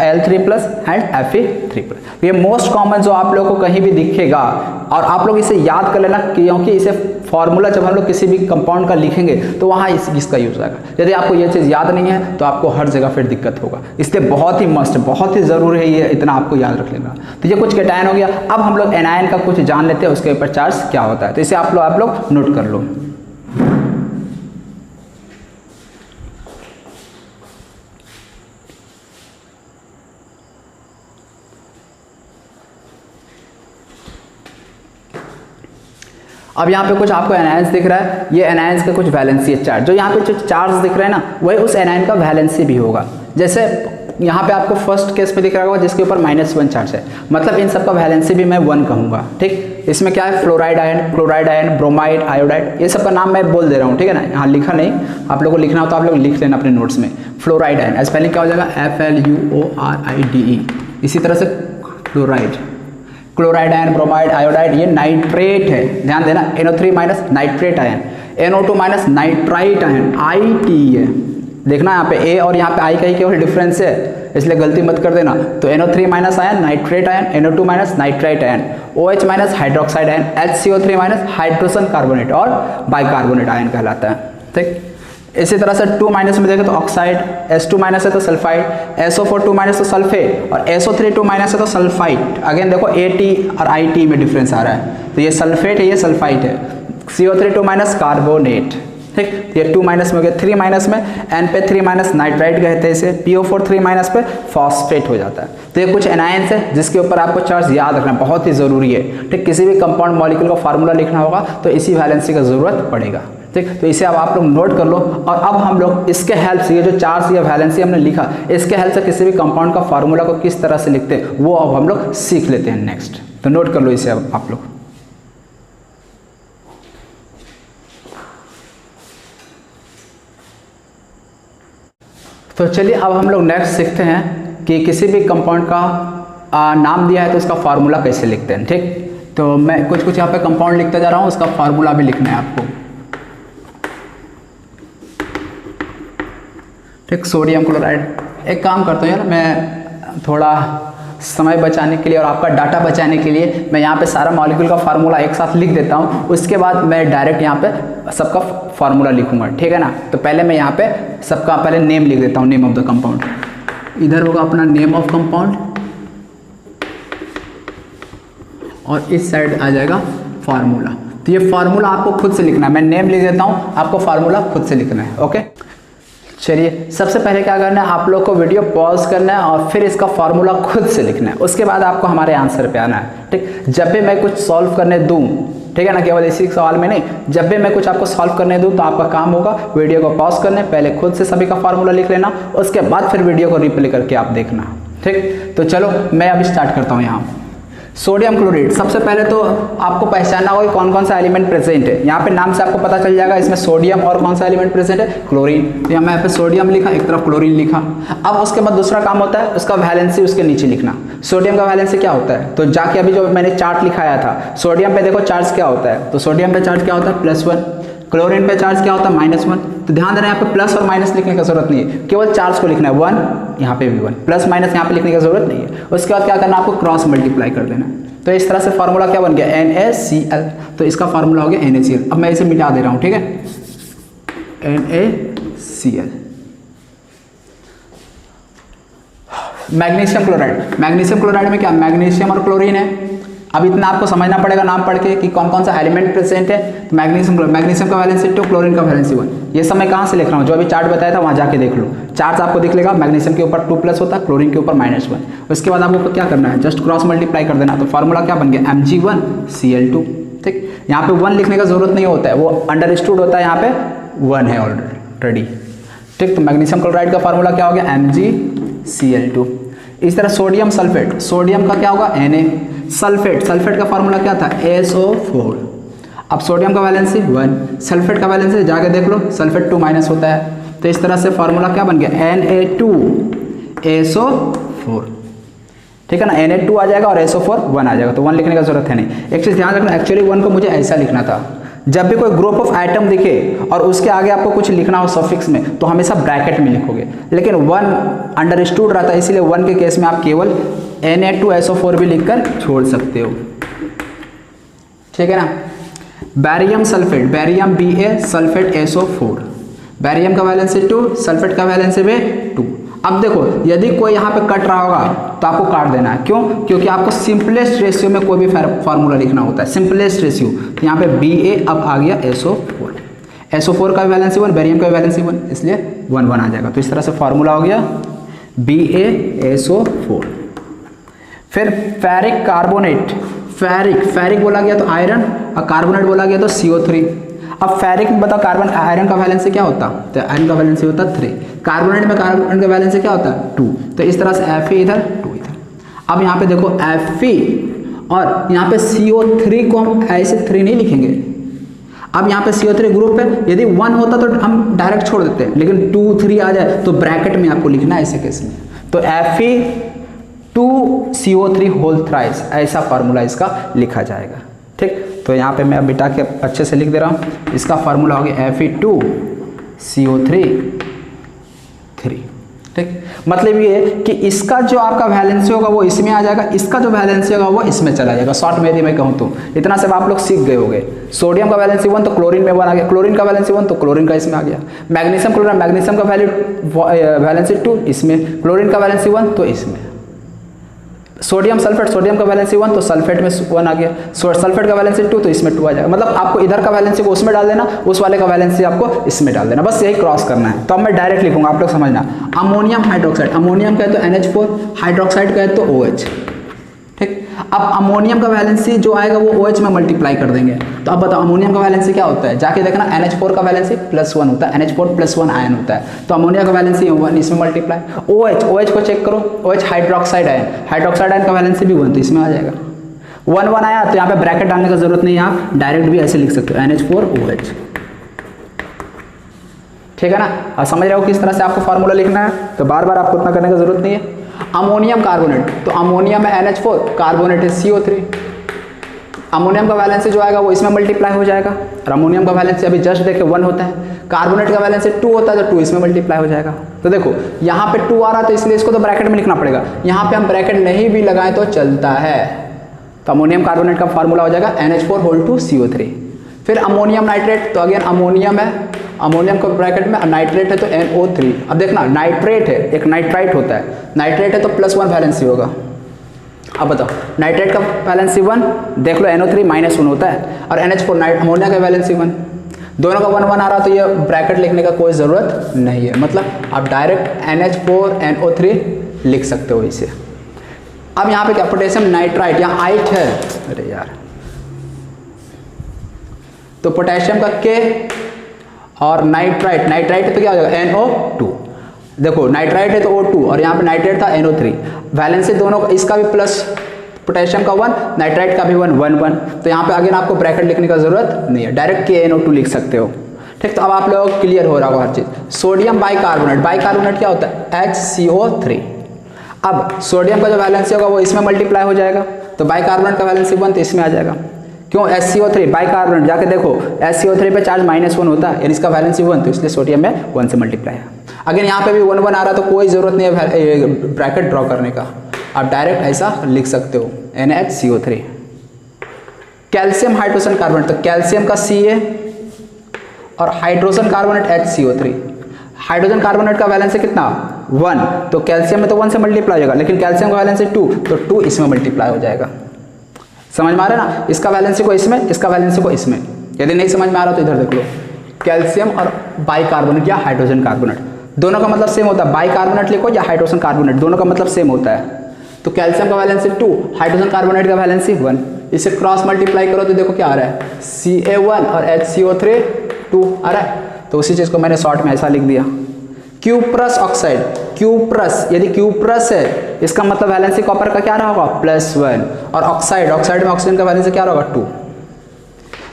Al3 plus and Fe3 plus. ये मोस्ट कॉमन जो आप लोगों को कहीं भी दिखेगा और आप लोग इसे याद कर लेना क्योंकि इसे फॉर्मूला जब हम लोग किसी भी कंपाउंड का लिखेंगे तो वहाँ इसका यूज आएगा। यदि आपको ये चीज़ याद नहीं है तो आपको हर जगह फिर दिक्कत होगा, इसलिए बहुत ही मस्ट, बहुत ही ज़रूरी है ये, इतना आपको याद रख लेना। तो ये कुछ कैटायन हो गया। अब हम लोग एनायन का कुछ जान लेते हैं, उसके ऊपर चार्ज क्या होता है, तो इसे आप लोग नोट कर लो। अब यहाँ पे कुछ आपको एनायंस दिख रहा है, ये एनायंस का कुछ वैलेंसी है चार्ज, जो यहाँ पे जो चार्ज दिख रहा है ना वही उस एनायन का वैलेंसी भी होगा। जैसे यहाँ पे आपको फर्स्ट केस में दिख रहा होगा जिसके ऊपर -1 चार्ज है, मतलब इन सब का वैलेंसी भी मैं 1 कहूँगा। ठीक, इसमें क्या है, fluoride ion, chloride ion, bromide, iodide, ये सब का नाम मैं बोल दे रहा हूँ, ठीक है ना। यहाँ लिखा नहीं, आप लोगों को लिखना हो तो आप लोग लिख लेना अपने नोट्स में। फ्लोराइड आयन स्पेलिंग क्या हो जाएगा, FLUORIDE। इसी तरह से chloride, chloride ion, bromide, iodide, ये नाइट्रेट है, ध्यान देना, NO3 minus nitrate ion, NO2 minus nitrite ion, IT है, देखना यहाँ पे A और यहाँ पे I का ही केवल डिफरेंस है, इसलिए गलती मत कर देना। तो NO3 minus ion nitrate ion, NO2 minus nitrite ion, OH minus hydroxide ion, HCO3 minus hydrogen carbonate और बाइकार्बोनेट आयन कहलाता है। ठीक, इसी तरह से 2 माइनस में देखें तो ऑक्साइड, S2 माइनस है तो सल्फाइड, SO4 2 माइनस तो सल्फेट और SO3 2 माइनस है तो सल्फाइट। अगेन देखो AT और IT में डिफरेंस आ रहा है, तो ये सल्फेट है, ये सल्फाइट है। CO3 2 माइनस कार्बोनेट, ठीक, ये 2 माइनस में हो गया। 3 माइनस में N पे 3 माइनस नाइट्राइट कहते हैं इसे, PO4 3 माइनस पे फॉस्फेट हो जाता है। तो ये कुछ एनायंस है जिसके ऊपर आपको चार्ज याद रखना बहुत ही जरूरी है। ठीक, किसी भी कंपाउंड मॉलिक्यूल का फार्मूला लिखना होगा तो इसी वैलेंसी का जरूरत पड़ेगा। ठीक, तो इसे अब आप लोग नोट कर लो और अब हम लोग इसके हेल्प से, ये जो चार्ज या वैलेंसी हमने लिखा, इसके हेल्प से किसी भी कंपाउंड का फार्मूला को किस तरह से लिखते हैं वो अब हम लोग सीख लेते हैं नेक्स्ट। तो नोट कर लो इसे अब आप लोग। तो चलिए अब हम लोग नेक्स्ट सीखते हैं कि किसी भी कंपाउंड का नाम दिया है तो उसका फार्मूला कैसे लिखते हैं। ठीक, तो मैं कुछ यहाँ पे कंपाउंड लिखते जा रहा हूँ, उसका फार्मूला भी लिखना है आपको। ठीक, सोडियम क्लोराइड। एक काम करता हूँ यार, मैं थोड़ा समय बचाने के लिए और आपका डाटा बचाने के लिए मैं यहाँ पे सारा मॉलिक्यूल का फार्मूला एक साथ लिख देता हूँ, उसके बाद मैं डायरेक्ट यहाँ पे सबका फार्मूला लिखूंगा, ठीक है ना। तो पहले मैं यहाँ पे सबका पहले नेम लिख देता हूँ, नेम ऑफ द कंपाउंड। इधर होगा अपना नेम ऑफ कंपाउंड और इस साइड आ जाएगा फार्मूला। तो ये फार्मूला आपको खुद से लिखना है, मैं नेम लिख देता हूँ, आपको फार्मूला खुद से लिखना है। ओके, चलिए सबसे पहले क्या करना है, आप लोग को वीडियो पॉज करना है और फिर इसका फार्मूला खुद से लिखना है, उसके बाद आपको हमारे आंसर पे आना है। ठीक, जब भी मैं कुछ सॉल्व करने दूं, ठीक है ना, केवल इसी सवाल में नहीं, जब भी मैं कुछ आपको सॉल्व करने दूं तो आपका काम होगा वीडियो को पॉज करने, पहले खुद से सभी का फार्मूला लिख लेना, उसके बाद फिर वीडियो को रिप्ले करके आप देखना। ठीक, तो चलो मैं अभी स्टार्ट करता हूँ। यहाँ सोडियम क्लोराइड, सबसे पहले तो आपको पहचानना होगा कौन कौन सा एलिमेंट प्रेजेंट है। यहाँ पे नाम से आपको पता चल जाएगा इसमें सोडियम और कौन सा एलिमेंट प्रेजेंट है, क्लोरीन। तो यहाँ मैं यहाँ पे सोडियम लिखा, एक तरफ क्लोरीन लिखा। अब उसके बाद दूसरा काम होता है उसका वैलेंसी उसके नीचे लिखना। सोडियम का वैलेंसी क्या होता है, तो जाके अभी जो मैंने चार्ट लिखाया था, सोडियम पे देखो चार्ज क्या होता है, तो सोडियम पे चार्ज क्या होता है +1, क्लोरीन पे चार्ज क्या होता है -1। तो ध्यान देना यहाँ पे प्लस और माइनस लिखने की जरूरत नहीं है, केवल चार्ज को लिखना है 1, यहाँ पे भी 1, प्लस माइनस यहाँ पे लिखने की जरूरत नहीं है। उसके बाद क्या करना, आपको क्रॉस मल्टीप्लाई कर देना। तो इस तरह से फार्मूला क्या बन गया, NaCl। तो इसका फार्मूला हो गया NaCl। अब मैं इसे मिटा दे रहा हूँ, ठीक है, NaCl। Magnesium chloride, magnesium chloride में क्या, मैग्नीशियम और क्लोरीन है। अब इतना आपको समझना पड़ेगा नाम पढ़ के कि कौन कौन सा एलिमेंट प्रेजेंट है। तो मैग्नीशियम का वैलेंसी 2, क्लोरीन का वैलेंसी 1। ये सब मैं कहाँ से लिख रहा हूँ, जो अभी चार्ट बताया था वहाँ जाके देख लो, चार्ट आपको दिख लेगा। मैग्नीशियम के ऊपर 2+ होता है, क्लोरीन के ऊपर -1। उसके बाद आपको क्या करना है, जस्ट क्रॉस मल्टीप्लाई कर देना। तो फार्मूला क्या बन गया, Mg1Cl2। ठीक, यहाँ पे 1 लिखने का जरूरत नहीं होता है, वो अंडरस्टूड होता है, यहाँ पे 1 है ऑलरेडी। ठीक, तो मैग्नीशियम क्लोराइड का फार्मूला क्या हो गया, MgCl2। इस तरह सोडियम सल्फेट, सोडियम का क्या होगा, Na। सल्फेट, सल्फेट का फार्मूला क्या था, SO4। अब सोडियम का वैलेंसी 1, सल्फेट का वैलेंसी जाके देख लो, सल्फेट 2- होता है। तो इस तरह से फार्मूला क्या बन गया, Na2SO4। ठीक है ना, Na2 आ जाएगा और SO4 1 आ जाएगा। तो 1 लिखने का जरूरत है नहीं। एक चीज़ ध्यान रखना, एक्चुअली 1 को मुझे ऐसा लिखना था, जब भी कोई ग्रुप ऑफ आइटम दिखे और उसके आगे आपको कुछ लिखना हो सफिक्स में तो हमेशा ब्रैकेट में लिखोगे, लेकिन 1 अंडरस्टूड रहता है, इसीलिए 1 के केस में आप केवल Na2SO4 भी लिखकर छोड़ सकते हो। ठीक है ना। Barium sulphate, barium Ba sulphate SO4, barium का वैलेंसी 2, सल्फेट का वैलेंसी भी 2। अब देखो यदि कोई यहाँ पे कट रहा होगा तो आपको काट देना है, क्यों? क्योंकि आपको सिंपलेस्ट रेशियो में कोई भी फार्मूला लिखना होता है, सिंपलेस्ट रेशियो। तो यहाँ पे Ba अब आ गया SO4, SO4 का वैलेंसी 1, बैरियम का वैलेंसी 1, इसलिए 1 1 आ जाएगा। तो इस तरह से फार्मूला हो गया BaSO4। फिर फेरिक कार्बोनेट, फेरिक बोला गया तो आयरन और कार्बोनेट बोला गया तो CO3। अब फेरिक में बताओ कार्बन आयरन का वैलेंसी क्या होता? तो आयरन का वैलेंसी होता 3, कार्बोनेट में कार्बन का वैलेंसी क्या होता है? 2। तो इस तरह से Fe इधर 2 इधर। अब यहाँ पे देखो Fe और यहाँ पे CO3 को हम ऐसे 3 नहीं लिखेंगे। अब यहाँ पे CO3 ग्रुप है, यदि 1 होता तो हम डायरेक्ट छोड़ देते हैं, लेकिन 2 3 आ जाए तो ब्रैकेट में आपको लिखना है ऐसे केस में। तो Fe2CO3 होल थ्राइस, ऐसा फार्मूला इसका लिखा जाएगा। ठीक, तो यहाँ पे मैं बिटा के अच्छे से लिख दे रहा हूँ। इसका फार्मूला हो गया Fe2CO3 3। ठीक, मतलब ये है कि इसका जो आपका वैलेंसी होगा वो इसमें आ जाएगा, इसका जो वैलेंसी होगा वो इसमें चला जाएगा। शॉर्ट में यदि मैं कहूँ तो इतना सब आप लोग सीख गए होंगे। सोडियम का वैलेंसी 1 तो क्लोरीन में 1 आ गया, क्लोरीन का वैलेंसी 1 तो क्लोरीन का इसमें आ गया। मैग्नीशियम क्लोराइड, मैग्नीशियम का वैलेंसी 2 इसमें, क्लोरीन का वैलेंसी 1 तो इसमें। सोडियम सल्फेट, सोडियम का वैलेंसी 1 तो सल्फेट में 1 आ गया, सल्फेट का वैलेंसी 2 तो इसमें 2 आ जाएगा। मतलब आपको इधर का वैलेंसी को उसमें डाल देना, उस वाले का वैलेंसी आपको इसमें डाल देना, बस यही क्रॉस करना है। तो अब मैं डायरेक्ट लिखूंगा, आप लोग समझना। अमोनियम हाइड्रोक्साइड, अमोनियम कहे तो NH4, हाइड्रोक्साइड कहे तो OH। ठीक, अब अमोनियम का वैलेंसी जो आएगा वो OH में मल्टीप्लाई कर देंगे। तो अब बताओ अमोनियम का वैलेंसी क्या होता है? जाके देखना, NH4 का वैलेंसी +1 होता है, NH4 +1 आयन होता है। तो अमोनिया का वैलेंसी 1 इसमें मल्टीप्लाई। OH को चेक करो, OH hydroxide ion, hydroxide ion का वैलेंसी भी 1 तो इसमें आ जाएगा। 1 1 आया तो यहाँ पे ब्रैकेट डालने का जरूरत नहीं है, आप डायरेक्ट भी ऐसे लिख सकते हो NH4OH। ठीक है ना। और समझ रहे हो किस तरह से आपको फार्मूला लिखना है, तो बार बार आपको उतना करने की जरूरत नहीं है। अमोनियम कार्बोनेट, तो अमोनियम है NH4, कार्बोनेट है CO3। अमोनियम का वैलेंसी जो आएगा वो इसमें मल्टीप्लाई हो जाएगा, और अमोनियम का वैलेंसी अभी जस्ट देखे 1 होता है। कार्बोनेट का वैलेंसी 2 होता है तो 2 इसमें मल्टीप्लाई हो जाएगा। तो देखो यहाँ पे 2 आ रहा है तो इसलिए इसको तो ब्रैकेट में लिखना पड़ेगा। यहाँ पे हम ब्रैकेट नहीं भी लगाएं तो चलता है। तो अमोनियम कार्बोनेट का फार्मूला हो जाएगा NH4CO3। फिर अमोनियम नाइट्रेट, तो अगेन अमोनियम है, अमोनियम को ब्रैकेट में, नाइट्रेट है तो NO3। अब देखना नाइट्रेट है, एक नाइट्राइट होता है, नाइट्रेट है तो +1 वैलेंसी होगा। अब बताओ नाइट्रेट का वैलेंसी 1, देख लो NO3 -1 होता है, और NH4 अमोनिया का वैलेंसी 1, दोनों का 1 1 आ रहा तो ये ब्रैकेट लिखने का कोई ज़रूरत नहीं है, मतलब आप डायरेक्ट NH4NO3 लिख सकते हो इसे। अब यहाँ पे क्या, पोटेशियम नाइट्राइट, यहाँ आइट है, अरे यार, तो पोटेशियम का K और नाइट्राइट, नाइट्राइट है तो क्या हो जाएगा NO2। देखो नाइट्राइट है तो O2 और यहाँ पे नाइट्रेट था NO3, वैलेंसी दोनों का, इसका भी प्लस, पोटेशियम का 1, नाइट्राइट का भी 1 1 1। तो यहाँ पे अगेन आपको ब्रैकेट लिखने का जरूरत नहीं है, डायरेक्ट KNO2 लिख सकते हो। ठीक, तो अब आप लोग क्लियर हो रहा होगा हर चीज। सोडियम बाइकार्बोनेट, बाइकार्बोनेट क्या होता है HCO3। अब सोडियम का जो वैलेंसी होगा वो इसमें मल्टीप्लाई हो जाएगा, तो बाइकार्बोनेट का वैलेंसी 1 तो इसमें आ जाएगा। क्यों HCO3 बाइकार्बोनेट, जाके देखो HCO3 पे चार्ज -1 होता है, यानी इसका वैलेंसी 1 तो इसलिए सोडियम में 1 से मल्टीप्लाई है। अगर यहाँ पे भी 1 1 आ रहा तो कोई ज़रूरत नहीं है ब्रैकेट ड्रॉ करने का, आप डायरेक्ट ऐसा लिख सकते हो NHCO3। कैल्शियम हाइड्रोजन कार्बोनेट, तो कैल्शियम का Ca और hydrogen carbonate HCO3। Hydrogen carbonate का वैलेंसी कितना 1, तो कैल्शियम में तो 1 से मल्टीप्लाई होगा, लेकिन कैल्शियम का वैलेंसी 2 तो 2 इसमें मल्टीप्लाई हो जाएगा। समझ में आ रहा है ना, इसका वैलेंसी को इसमें, इसका वैलेंसी को इसमें। यदि नहीं समझ में आ रहा तो इधर देख लो, कैल्शियम और बाइकार्बोनेट या हाइड्रोजन कार्बोनेट दोनों का मतलब सेम होता है, बाइकार्बोनेट लिखो या हाइड्रोजन कार्बोनेट दोनों का मतलब सेम होता है। तो कैल्शियम का वैलेंसी 2, हाइड्रोजन कार्बोनेट का वैलेंसी 1, इसे क्रॉस मल्टीप्लाई करो तो देखो क्या आ रहा है Ca1 और HCO3 2 आ रहा है। तो उसी चीज़ को मैंने शॉर्ट में ऐसा लिख दिया। क्यूप्रस ऑक्साइड, क्यूप्रस, यदि क्यूप्रस है इसका मतलब वैलेंसी कॉपर का क्या रहा होगा +1, और ऑक्साइड, ऑक्साइड में ऑक्सीजन का वैलेंसी क्या होगा 2,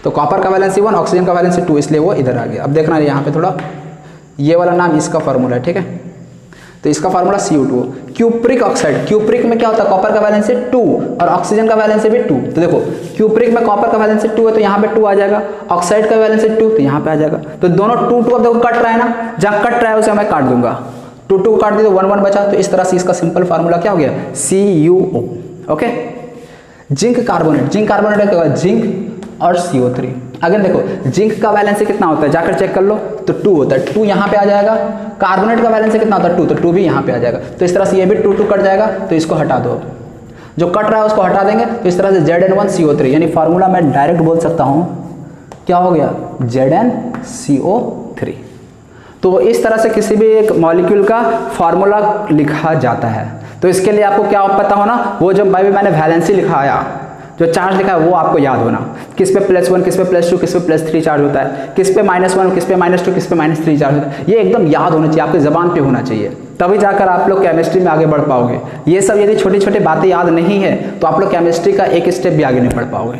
तो कॉपर का वैलेंसी 1, ऑक्सीजन का वैलेंसी 2, इसलिए वो इधर आ गया। अब देखना यहाँ पे थोड़ा ये वाला नाम इसका फॉर्मूला है, ठीक है। तो इसका formula CO2। Cupric oxide, cupric में क्या होता है, कॉपर का वैलेंसी 2 और ऑक्सीजन का वैलेंसी भी 2। तो देखो क्यूप्रिक में कॉपर का वैलेंसी 2 है तो यहाँ पे 2 आ जाएगा, ऑक्साइड का वैलेंसी 2 तो यहाँ पे आ जाएगा। तो दोनों 2 अब देखो कट रहा है ना, जहाँ कट रहा है उसे मैं काट दूंगा, 2 काट दी तो 1 बचा। तो इस तरह से इसका सिंपल फार्मूला क्या हो गया, CuO। Okay, zinc carbonate, zinc carbonate क्या होगा, जिंक और CO3। अगर देखो जिंक का वैलेंसी कितना होता है, जाकर चेक कर लो, तो 2 होता है, 2 यहाँ पे आ जाएगा। कार्बोनेट का वैलेंसी कितना होता है, 2, तो 2 भी यहाँ पे आ जाएगा। तो इस तरह से ये भी 2 कट जाएगा, तो इसको हटा दो, जो कट रहा है उसको हटा देंगे। तो इस तरह से Zn1CO3 यानी फार्मूला मैं डायरेक्ट बोल सकता हूँ, क्या हो गया, ZnCO3। तो इस तरह से किसी भी एक मॉलिक्यूल का फार्मूला लिखा जाता है। तो इसके लिए आपको क्या पता होना, वो जो मैंने वैलेंसी लिखाया, जो चार्ज लिखा है वो आपको याद होना, किस पे +1, किस पे +2, किस पे +3 चार्ज होता है, किस पे -1, किस पे -2, किस पे -3 चार्ज होता है। ये एकदम याद होना चाहिए, आपकी ज़बान पे होना चाहिए, तभी जाकर आप लोग केमिस्ट्री में आगे बढ़ पाओगे। ये सब यदि छोटी छोटी बातें याद नहीं है तो आप लोग केमिस्ट्री का एक स्टेप भी आगे नहीं बढ़ पाओगे।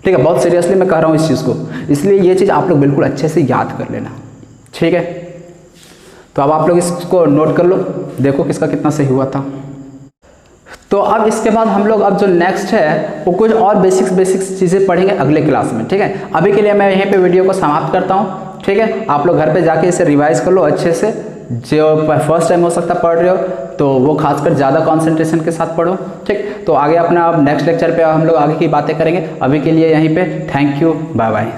ठीक है, बहुत सीरियसली मैं कह रहा हूँ इस चीज़ को, इसलिए ये चीज़ आप लोग बिल्कुल अच्छे से याद कर लेना। ठीक है, तो अब आप लोग इसको नोट कर लो, देखो किसका कितना सही हुआ था। तो अब इसके बाद हम लोग अब जो नेक्स्ट है वो कुछ और बेसिक्स चीज़ें पढ़ेंगे अगले क्लास में। ठीक है, अभी के लिए मैं यहीं पे वीडियो को समाप्त करता हूँ। ठीक है, आप लोग घर पे जाके इसे रिवाइज कर लो अच्छे से, जो फर्स्ट टाइम हो सकता पढ़ रहे हो तो वो खासकर ज़्यादा कंसंट्रेशन के साथ पढ़ो। ठीक, तो आगे अपना अब नेक्स्ट लेक्चर पे हम लोग आगे की बातें करेंगे। अभी के लिए यहीं पे थैंक यू, बाय बाय।